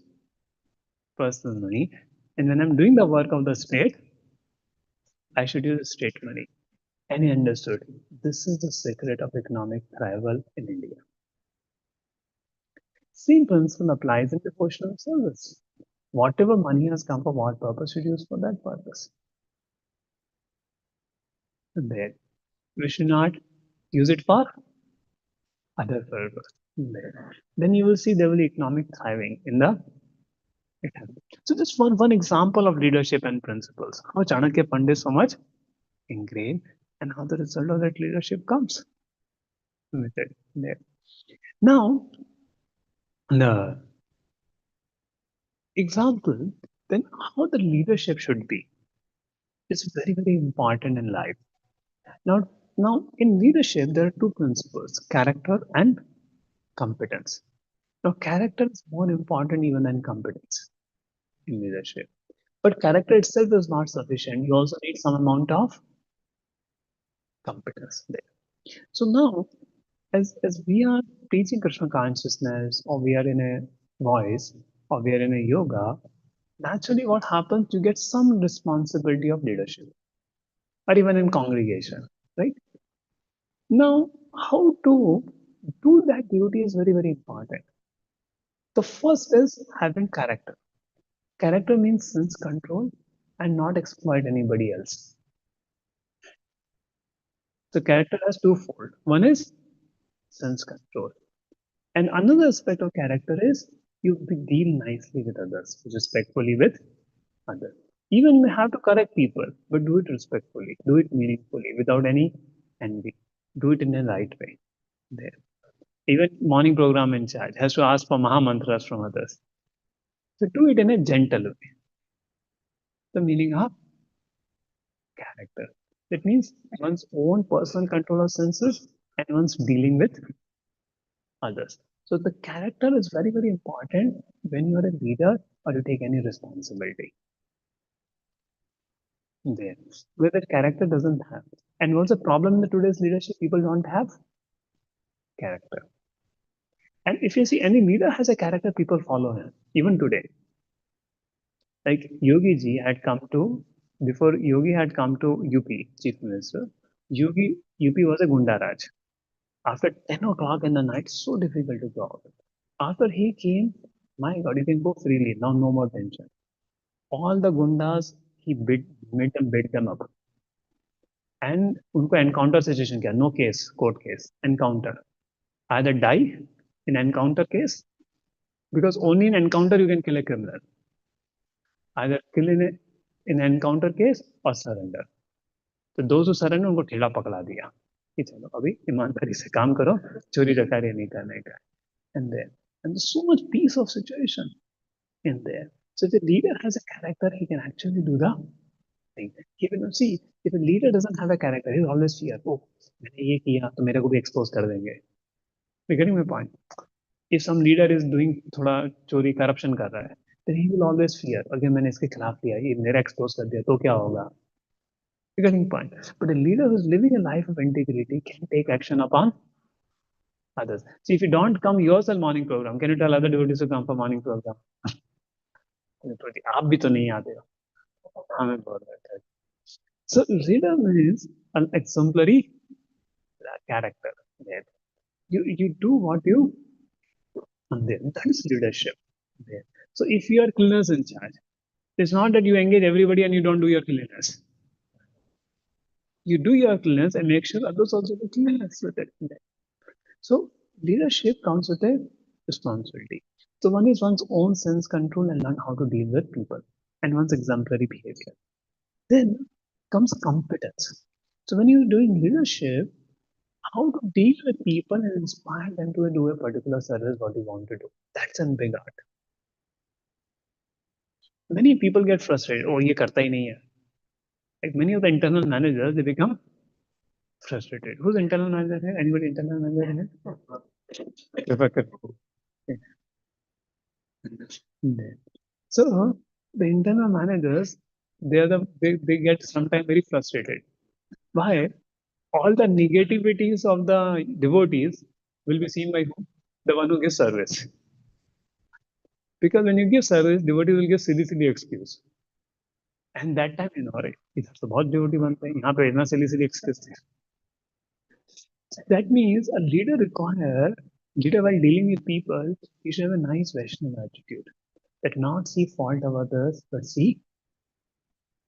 personal money. And when I'm doing the work of the state, I should use state money. And he understood this is the secret of economic thrival in India. Same principle applies in devotional service. Whatever money has come for what purpose should use for that purpose. And then we should not use it for other purpose. Then you will see there will be economic thriving in the economy. So just one example of leadership and principles. How Chanakya Pandit so much ingrained and how the result of that leadership comes with it. There. Now, the example, then how the leadership should be is very, very important in life. Now in leadership, there are two principles, character and competence. Now, character is more important even than competence in leadership. But character itself is not sufficient. You also need some amount of competence there. So now, as we are teaching Krishna consciousness, or we are in a voice, or we are in a yoga, naturally what happens, you get some responsibility of leadership, or even in congregation, right? Now, how to do that duty is very, very important. The first is having character. Character means sense control and not exploit anybody else. So character has twofold. One is sense control. And another aspect of character is you deal nicely with others, respectfully with others. Even you may have to correct people, but do it respectfully, do it meaningfully, without any envy. Do it in a right way. There. Even morning program in charge has to ask for Maha Mantras from others. So do it in a gentle way. The meaning of character. That means one's own personal control of senses and one's dealing with others. So the character is very, very important when you are a leader or you take any responsibility. There. Where that character doesn't have. And what's the problem in the today's leadership? People don't have character. And if you see any leader has a character, people follow him. Even today. Like Yogi ji had come to, before Yogi had come to UP, Chief Minister, UP was a Gunda Raj. After 10 o'clock in the night, so difficult to go out. After he came, my God, you can go freely. Now no more tension. All the gundas, he made them beat them up. And उनको encounter situation किया, no case, court case, encounter. Either die in encounter case, because only in encounter you can kill a criminal. Either kill in encounter case or surrender. तो those who surrender उनको ठेला पकड़ा दिया कि चलो अभी ईमानदारी से काम करो, चोरी चकारी नहीं करने का. And there's so much peace of situation in there. So if a leader has a character, he can actually do the thing. He will see if a leader doesn't have a character, he'll always fear. Oh, मैंने ये किया तो मेरे को भी expose कर देंगे. You're getting my point? If some leader is doing थोड़ा चोरी corruption कर रहा है, then he will always fear. अगर मैंने इसके खिलाफ किया, ये मेरा expose कर दिया, तो क्या होगा? You're getting point. But a leader who's living a life of integrity can take action upon others. See, if you don't come yourself morning program, can you tell other devotees to come for morning program? आप भी तो नहीं आते हो, हमें बोल रहे थे. So leader means an exemplary character. There. You do what you and there. That is leadership. There. So if you are cleaners in charge, it's not that you engage everybody and you don't do your cleanliness. You do your cleanliness and make sure others also do cleanliness with it. So leadership comes with a responsibility. So one is one's own sense control and learn how to deal with people and one's exemplary behavior. Then comes competence. So when you're doing leadership, how to deal with people and inspire them to do a particular service what you want to do. That's a big art. Many people get frustrated. Oh, ये करता ही नहीं है. Like many of the internal managers, they become frustrated. Who's internal manager here? Anybody internal manager here? Prabhakar. Yeah. So the internal managers, they get sometimes very frustrated. Why? All the negativities of the devotees will be seen by whom? The one who gives service. Because when you give service, devotee will give silly excuse. And that time right, इधर तो बहुत devotee बनते हैं, यहाँ पे इतना silly excuse. That means a leader while dealing with people, he should have a nice Vaishnava attitude. That not see fault of others, but see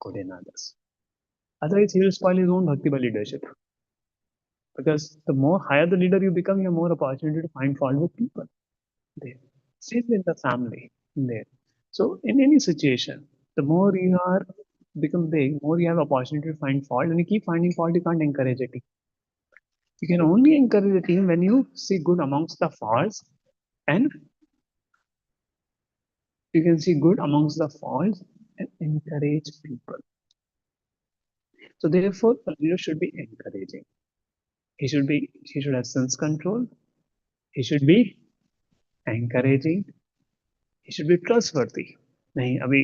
good in others. Otherwise, he will spoil his own bhakti by leadership. Because the more higher the leader you become, you have more opportunity to find fault with people. There. Same with the family. There. So in any situation, the more you are become big, more you have opportunity to find fault. When you keep finding fault, you can't encourage a team. You can only encourage a team when you see good amongst the faults, and you can see good amongst the faults and encourage people. So therefore, a leader should be encouraging. He should have sense control. He should be encouraging. He should be trustworthy. नहीं अभी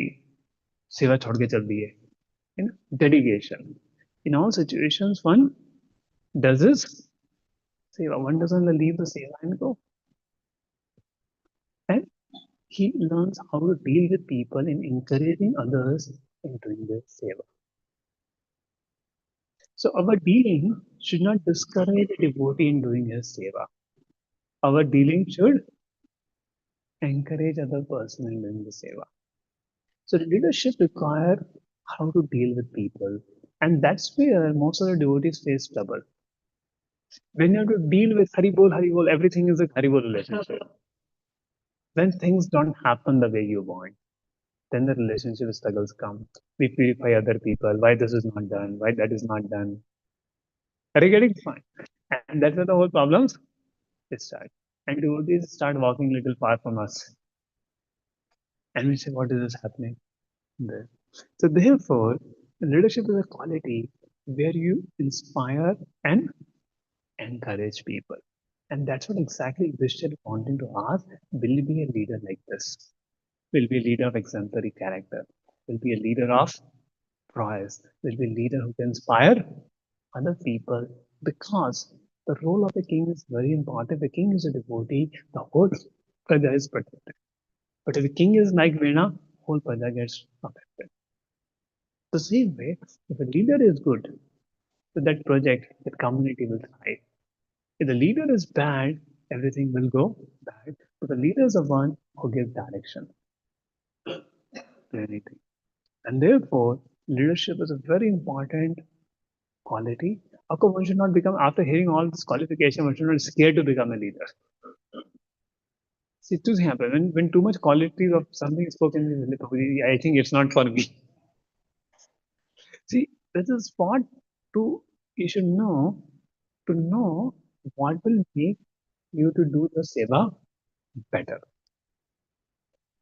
सेवा छोड़ के चल दी है. Dedication. In all situations, one does his seva. One doesn't leave the seva and go. And he learns how to deal with people in encouraging others in doing their seva. So our dealing should not discourage a devotee in doing his seva. Our dealing should encourage other person in doing the seva. So leadership requires how to deal with people. And that's where most of the devotees face trouble. When you have to deal with Haribol, everything is a Haribol relationship. When things don't happen the way you want, then the relationship struggles come. We purify other people. Why this is not done? Why that is not done? Are you getting fine? And that's where the whole problems start. And devotees start walking a little far from us. And we say, what is this happening? There. So therefore, leadership is a quality where you inspire and encourage people. And that's what exactly Vishnu is wanting to ask. Will you be a leader like this? Will be a leader of exemplary character? Will be a leader of prowess? Will be a leader who can inspire other people? Because the role of a king is very important. If a king is a devotee, the whole praja is protected. But if a king is like Veena, whole praja gets affected. The same way, if a leader is good, so that project, that community will thrive. If the leader is bad, everything will go bad. But the leader is the one who gives direction to anything. And therefore, leadership is a very important quality. Of course, one should not become, after hearing all this qualification, one should not be scared to become a leader. See, two things happen. When too much qualities of something is spoken, I think it's not for me. See, this is what you should know, to know what will make you to do the seva better.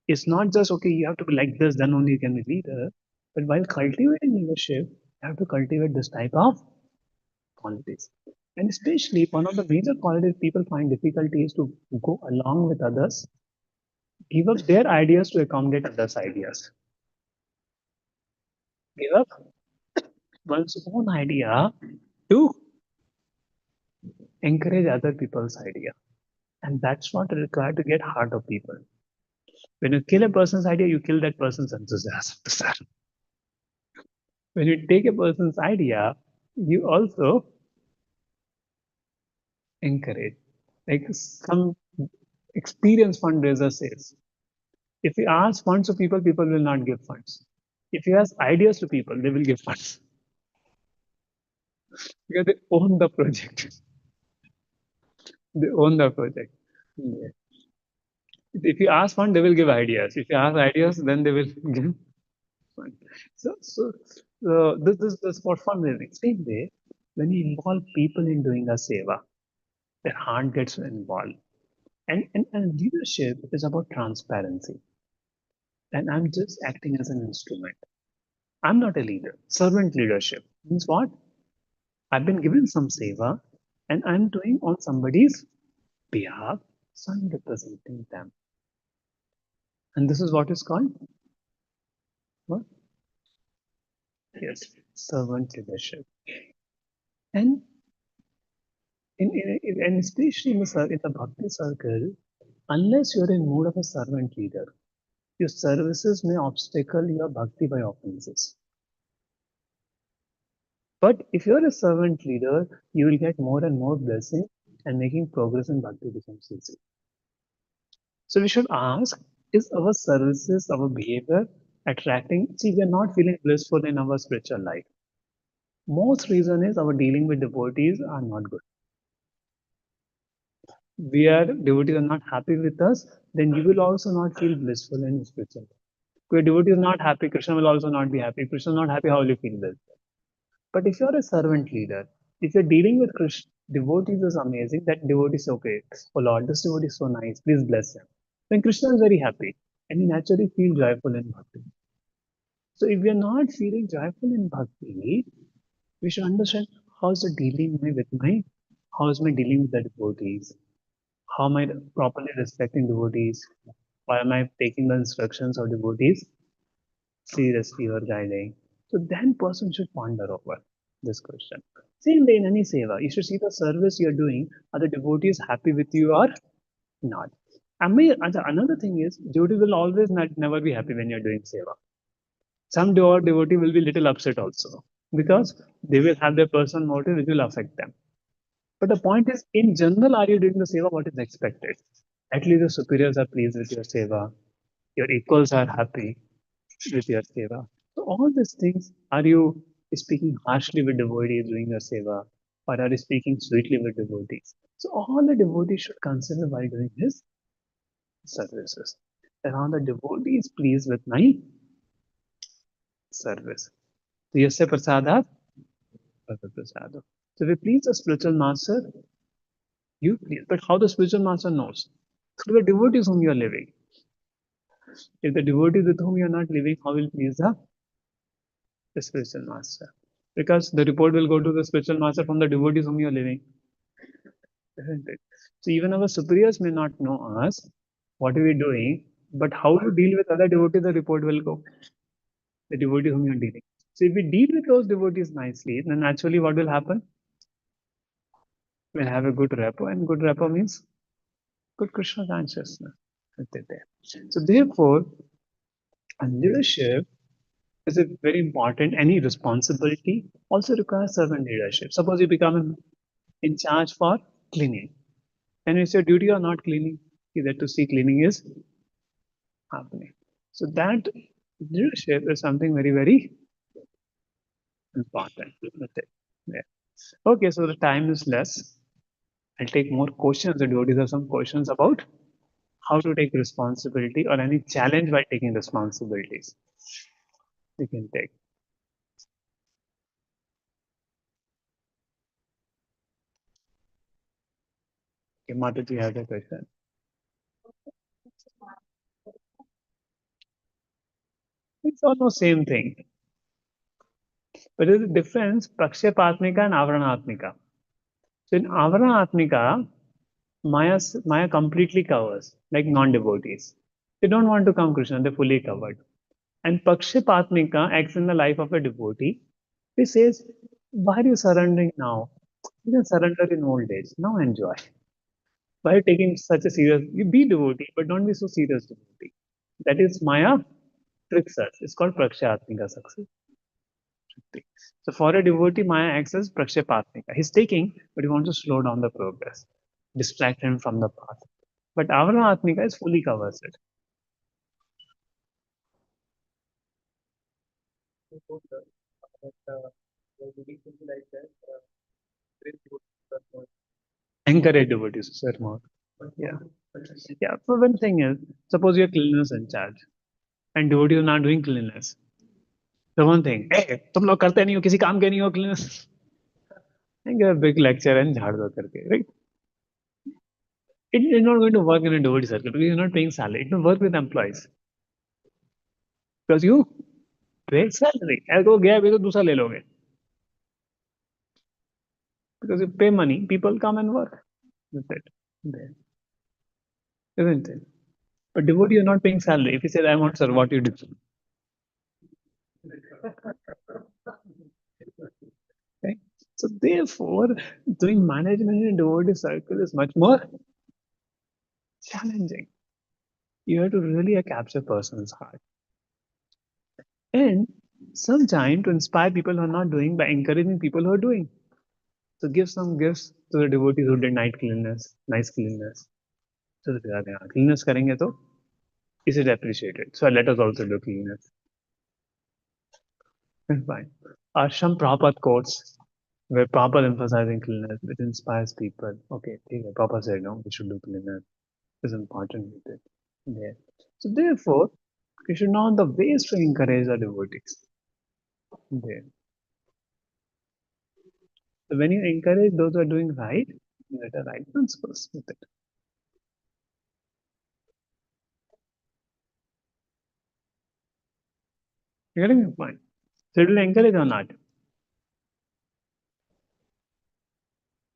It's not just, okay, you have to be like this, then only you can be leader. But while cultivating leadership, you have to cultivate this type of qualities. And especially one of the major qualities people find difficulty is to go along with others, give up their ideas to accommodate others' ideas. Give up one's own idea to encourage other people's idea. And that's what is required to get heart of people. When you kill a person's idea, you kill that person's enthusiasm. When you take a person's idea, you also encourage. Like some experienced fundraiser says, if you ask funds to people, people will not give funds. If you ask ideas to people, they will give funds. Because they own the project. They own the project. Yeah. If you ask one, they will give ideas. If you ask ideas, then they will give fun. This for fundraising. Same way, when you involve people in doing a seva, their heart gets involved. And leadership is about transparency. And I'm just acting as an instrument. I'm not a leader. Servant leadership means what? I've been given some seva and I'm doing on somebody's behalf, so I'm representing them. And this is what is called what? Yes, servant leadership. And and especially in the bhakti circle, unless you're in mood of a servant leader, your services may obstacle your bhakti by offenses. But if you're a servant leader, you will get more and more blessing and making progress in bhakti becomes easy. So we should ask, is our services, our behavior attracting? See, we are not feeling blissful in our spiritual life. Most reason is our dealing with devotees are not good. Devotees are not happy with us, then you will also not feel blissful in spiritual life. If your devotee is not happy, Krishna will also not be happy. If Krishna is not happy, how will you feel blissful? But if you're a servant leader, if you're dealing with Krishna, devotees is amazing. That devotee is okay. Oh Lord, this devotee is so nice. Please bless him. Then Krishna is very happy and he naturally feels joyful in bhakti. So if we are not feeling joyful in bhakti, we should understand how is it dealing with how is my dealing with the devotees? How am I properly respecting devotees? Why am I taking the instructions of devotees seriously or guiding? So then person should ponder over this question. Same way in any seva, you should see the service you're doing. Are the devotees happy with you or not? Another thing is, devotee will always never be happy when you're doing seva. Some devotee will be little upset also because they will have their personal motive which will affect them. But the point is, in general, are you doing the seva what is expected? At least the superiors are pleased with your seva. Your equals are happy with your seva. So all these things, are you speaking harshly with devotees doing your seva? Or are you speaking sweetly with devotees? So all the devotees should consider while doing his services. And how the devotee is pleased with my service. So Yasya Prasada, Prasada. So if we please the spiritual master, you please. But how the spiritual master knows? Through the devotees whom you are living. If the devotees with whom you are not living, how will please the spiritual master? Because the report will go to the spiritual master from the devotees whom you are living. Isn't it? So even our superiors may not know us, what are we doing, but how to deal with other devotees, the report will go. The devotees whom you are dealing. So if we deal with those devotees nicely, then naturally what will happen? We'll have a good rapport, and good rapport means good Krishna consciousness. So therefore, leadership is a very important. Any responsibility also requires servant leadership. Suppose you become in charge for cleaning, and it's your duty or not cleaning, either to see cleaning is happening. So that leadership is something very, very important. Yeah. Okay, so the time is less. I'll take more questions. The devotees have some questions about how to take responsibility or any challenge by taking responsibilities. You can take. Okay, Mataji has a question. It's almost same thing. But there's a difference, Prakshapatmika and Avaranatmika. So in Avaranatmika, Maya completely covers, like non-devotees. They don't want to come Krishna, they're fully covered. And Pakshapatmika acts in the life of a devotee. He says, why are you surrendering now? You can surrender in old age. Now enjoy. Why are you taking such a serious, you be devotee, but don't be so serious devotee. That is Maya tricks us. It's called Prakshapatmika success. So for a devotee, Maya acts as Prakshapatmika. He's taking, but he wants to slow down the progress, distract him from the path. But Avaratmika is fully covers it. Encourage devotees to serve more. Yeah. Yeah. So one thing is, suppose you're cleanliness in charge and devotees are not doing cleanliness. So one thing, hey, तुम लोग करते नहीं हो किसी काम के नहीं हो cleanliness. And give a big lecture and झाड़ दो करके, right? It is not going to work in a devotee circle because you're not paying salary. It will work with employees because you pay salary. अगर वो गया भी तो दूसरा ले लोगे. Because you pay money, people come and work. That's it. There. Isn't it? But devotee, you're not paying salary. If he says, I want sir, what you do? Okay? So therefore, doing management in a devotee circle is much more challenging. You have to really capture a person's heart. And sometimes to inspire people who are not doing by encouraging people who are doing. So give some gifts to the devotees who did night cleanliness, nice cleanliness. So that cleanliness करेंगे तो is it appreciated? So let us also do cleanliness. Fine. Ashram Prabhupada quotes where Prabhupada emphasizing cleanliness, which inspires people. Okay, Prabhupada said no, we should do cleanliness. It's important with it. There. So therefore, we should know the ways to encourage the devotees. There. So when you encourage those who are doing right, you get a right principles with it. You're getting the point. So it will encourage or not.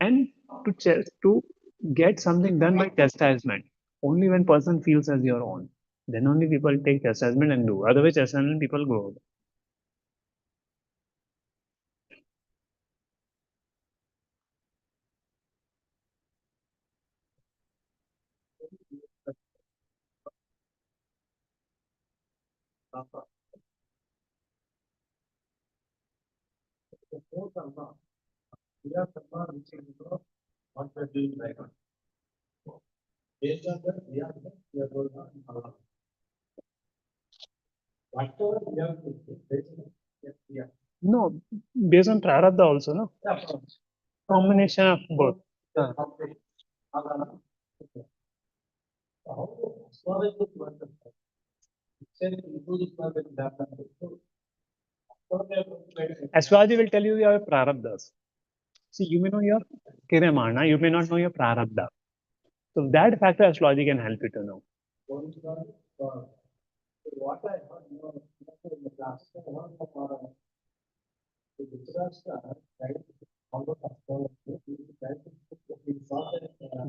And to get something done by chastisement, only when person feels as your own, then only people take chastisement and do. Otherwise, chastisement people go. No, based on prarabdha also, no? Combination of both. Astrology will tell you your prarabdhas. See, you may know your kiramana, you may not know your prarabdha. So that factor astrology can help you to know.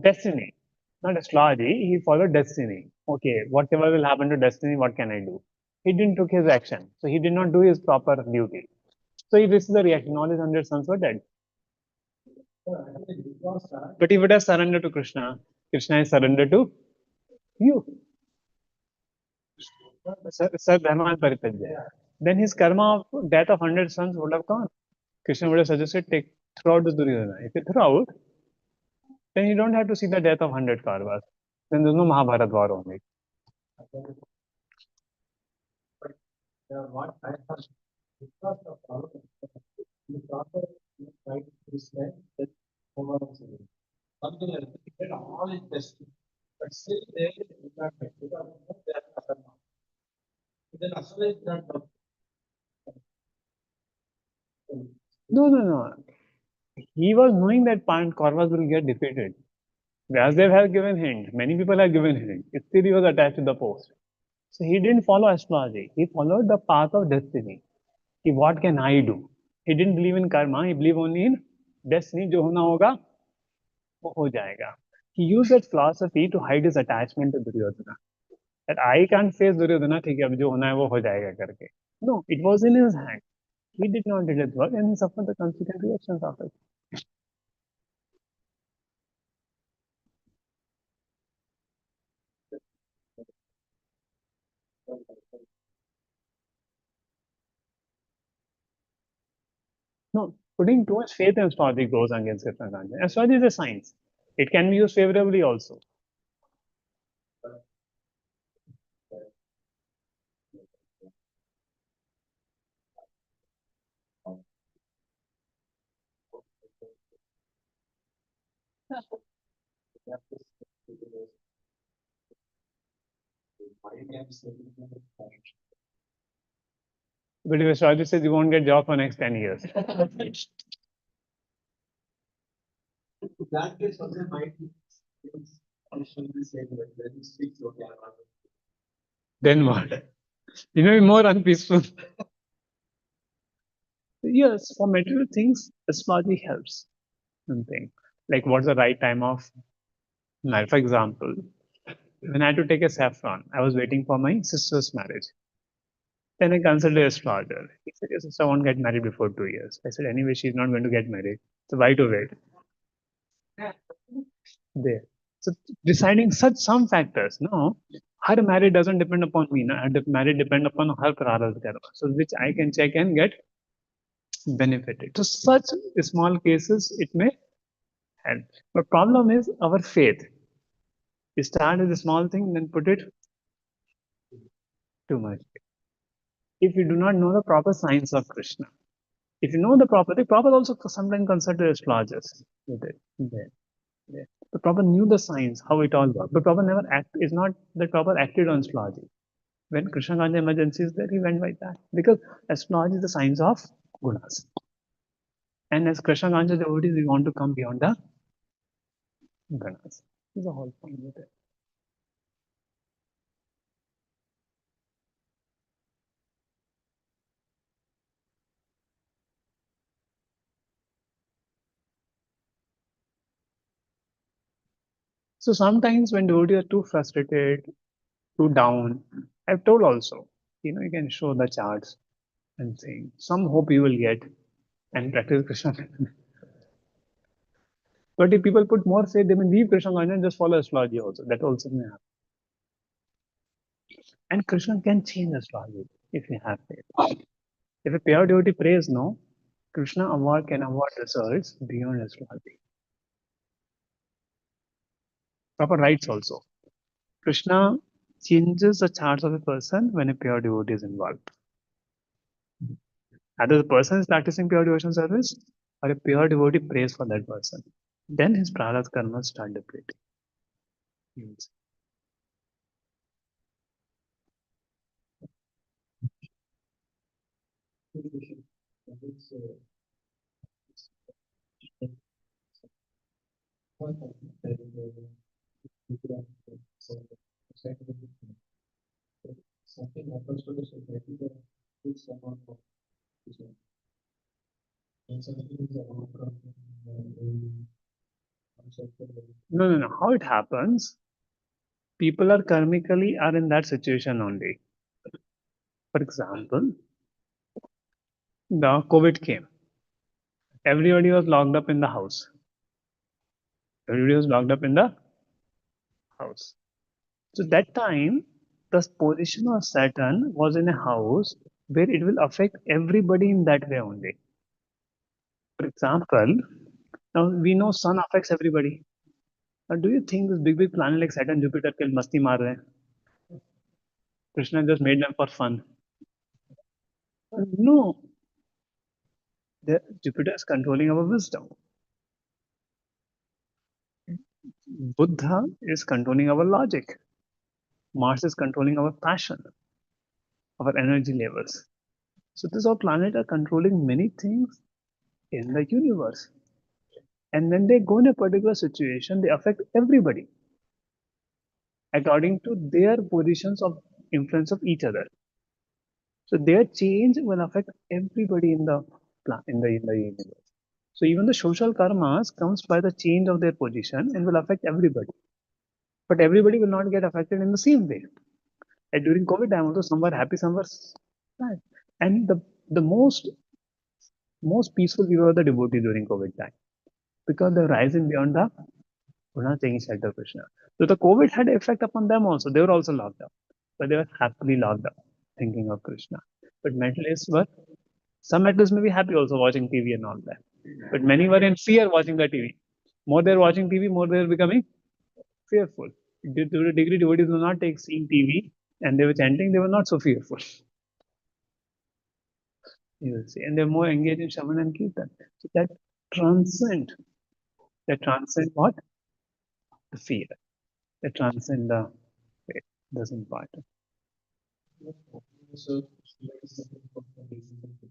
Destiny, not astrology. He followed destiny. Okay, whatever will happen to destiny, what can I do? He didn't took his action, so he did not do his proper duty. So he this is the reaction. All his 100 sons were dead. But he would have surrendered to Krishna. Krishna is surrendered to you. Sir, Dharma Paritajya. Then his karma of death of 100 sons would have gone. Krishna would have suggested take throw out the Duryodhana. If you throw out, then you don't have to see the death of 100 Kauravas. Then there's no Mahabharata war only. No, no, no. He was knowing that Kauravas will get defeated. Vyasdev has given hint. Many people have given hint. Still he was attached to the post. So he didn't follow astrology. He followed the path of destiny. What can I do? He didn't believe in karma. He believed only in destiny. जो होना होगा वो हो जाएगा. He used that philosophy to hide his attachment to Duryodhana. That I can't face Duryodhana. ठीक है अब जो होना है वो हो जाएगा करके. No, it was in his hand. He did not do his work and he suffered the consequent reactions of it. No, putting too much faith in astrology goes against Krishna consciousness. Astrology is a science. It can be used favorably also. But if astrologer says you won't get job for next 10 years. Then what? You know, more unpeaceful. Yes, for material things, astrology helps. Something like what's the right time of marriage. For example, when I had to take a saffron, I was waiting for my sister's marriage. Then I consulted astrologer. He said, "Your sister won't get married before 2 years." I said, "Anyway, she's not going to get married. So why to wait?" There. So deciding such some factors. No, her marriage doesn't depend upon me. No, her marriage depend upon her prarabdha karma. So which I can check and get benefited. So such small cases it may help. But problem is our faith. You start with a small thing, then put it too much. If you do not know the proper science of Krishna, if you know the proper also sometimes consider astrologers with it. There. The proper knew the science, how it all works. But proper never act is not the proper acted on astrology. When Krishna Gandhi emergency is there, he went by that. Because astrology is the science of gunas. And as Krishna Gandhi devotees, we want to come beyond the gunas. This is the whole point with it. So sometimes when devotees are too frustrated, too down, I've told also, you can show the charts and saying some hope you will get and practice Krishna. But if people put more faith, they may leave Krishna consciousness and just follow astrology also. That also may happen. And Krishna can change astrology if you have faith. If a pure devotee prays, no, Krishna can award results beyond astrology. Proper rites also. Krishna changes the charts of a person when a pure devotee is involved. Either the person is practicing pure devotion service or a pure devotee prays for that person. Then his prarabdha karma start depleting. Yes. No. How it happens? People are karmically are in that situation only. For example, the COVID came. Everybody was locked up in the house. Everybody was locked up in the house. So that time, the position of Saturn was in a house where it will affect everybody in that way only. For example, now we know Sun affects everybody. Now, do you think this big planet like Saturn, Jupiter can masti maar rahe hain? Krishna just made them for fun. No, Jupiter is controlling our wisdom. Buddha is controlling our logic. Mars is controlling our passion, our energy levels. So these all planets are controlling many things in the universe. And when they go in a particular situation, they affect everybody according to their positions of influence of each other. So their change will affect everybody in the universe. So even the social karmas comes by the change of their position and will affect everybody. But everybody will not get affected in the same way. And during COVID time, also some were happy, some were sad. And the most peaceful we were the devotees during COVID time because they're rising beyond the Guna taking shelter of Krishna. So the COVID had effect upon them also. They were also locked up, but they were happily locked up, thinking of Krishna. But mentalists were some mentalists may be happy also watching TV and all that, but many were in fear watching the TV. More they're watching TV, more they're becoming fearful. To the degree devotees will not take seeing TV and they were chanting, they were not so fearful. You will see, and they're more engaged in Shaman and Kirtan. So that transcend They transcend what? The fear. They transcend the faith. Doesn't matter.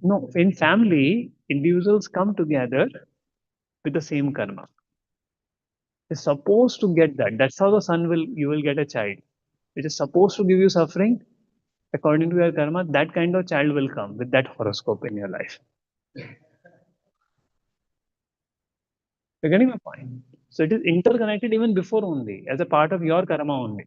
No, in family, individuals come together with the same karma. They're supposed to get that. That's how the son will, you will get a child, which is supposed to give you suffering. According to your karma, that kind of child will come with that horoscope in your life. You're getting my point? So it is interconnected even before only, as a part of your karma only.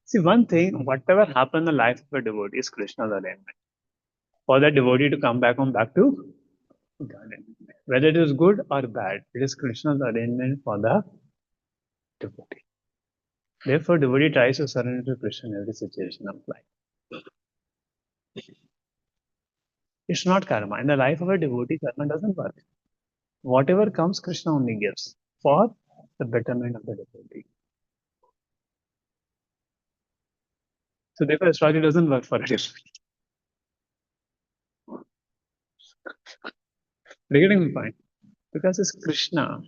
See, one thing, whatever happened in the life of a devotee is Krishna's arrangement. For that devotee to come back home, back to God. Whether it is good or bad, it is Krishna's arrangement for the devotee. Therefore, devotee tries to surrender to Krishna in every situation of life. It's not karma. In the life of a devotee, karma doesn't work. Whatever comes, Krishna only gives for the betterment of the devotee. So therefore, astrology doesn't work for a devotee. You're getting the point? Because it's Krishna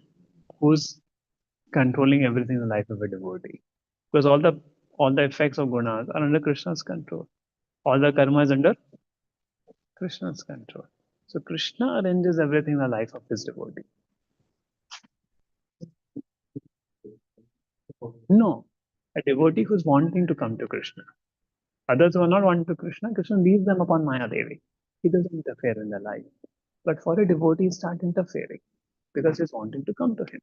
who's controlling everything in the life of a devotee. Because all the effects of gunas are under Krishna's control. All the karma is under Krishna's control. So Krishna arranges everything in the life of his devotee. No, a devotee who's wanting to come to Krishna. Others who are not wanting to Krishna, Krishna leaves them upon Maya Devi. He doesn't interfere in their life. But for a devotee, he starts interfering because he's wanting to come to him.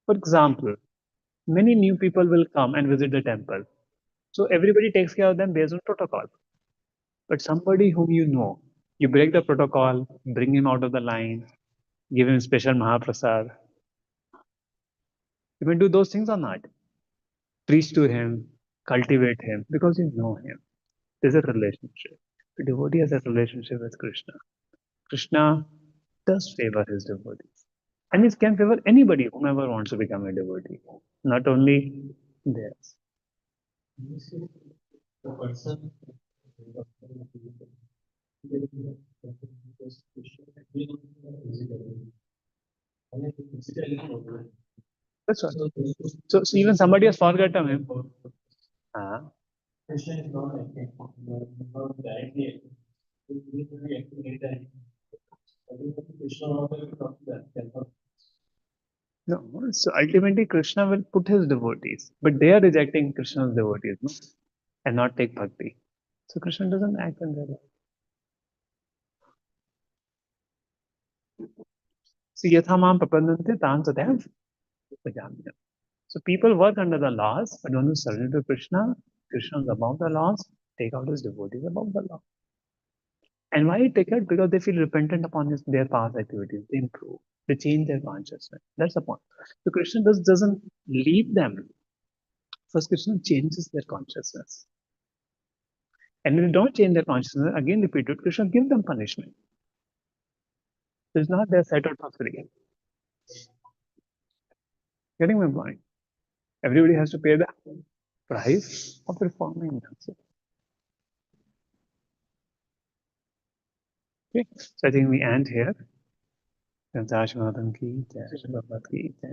For example, many new people will come and visit the temple. So everybody takes care of them based on protocol. But somebody whom you break the protocol, bring him out of the line, give him special Mahaprasad. You can do those things or not. Preach to him, cultivate him, because you know him. There's a relationship. The devotee has a relationship with Krishna. Krishna does favor his devotees. And he can favor anybody, whomever wants to become a devotee. Not only theirs. That's right. So even somebody has forgotten him. Ah. No, so ultimately Krishna will put his devotees, but they are rejecting Krishna's devotees, no? And not take bhakti. So Krishna doesn't act in their life. See, yatha mam prapadante tam satyam bhajamyam. So people work under the laws, but when you surrender to Krishna, Krishna is above the laws, take out his devotees above the law. And why take it? Because they feel repentant upon their past activities. They improve. They change their consciousness. That's the point. So Krishna doesn't leave them. First, Krishna changes their consciousness. And if they don't change their consciousness, again repeat it, Krishna give them punishment. It's not they're set out for free. Getting my point? Everybody has to pay the price of reforming themselves. Okay, so I think we end here. Shri Prabhupada ki jai.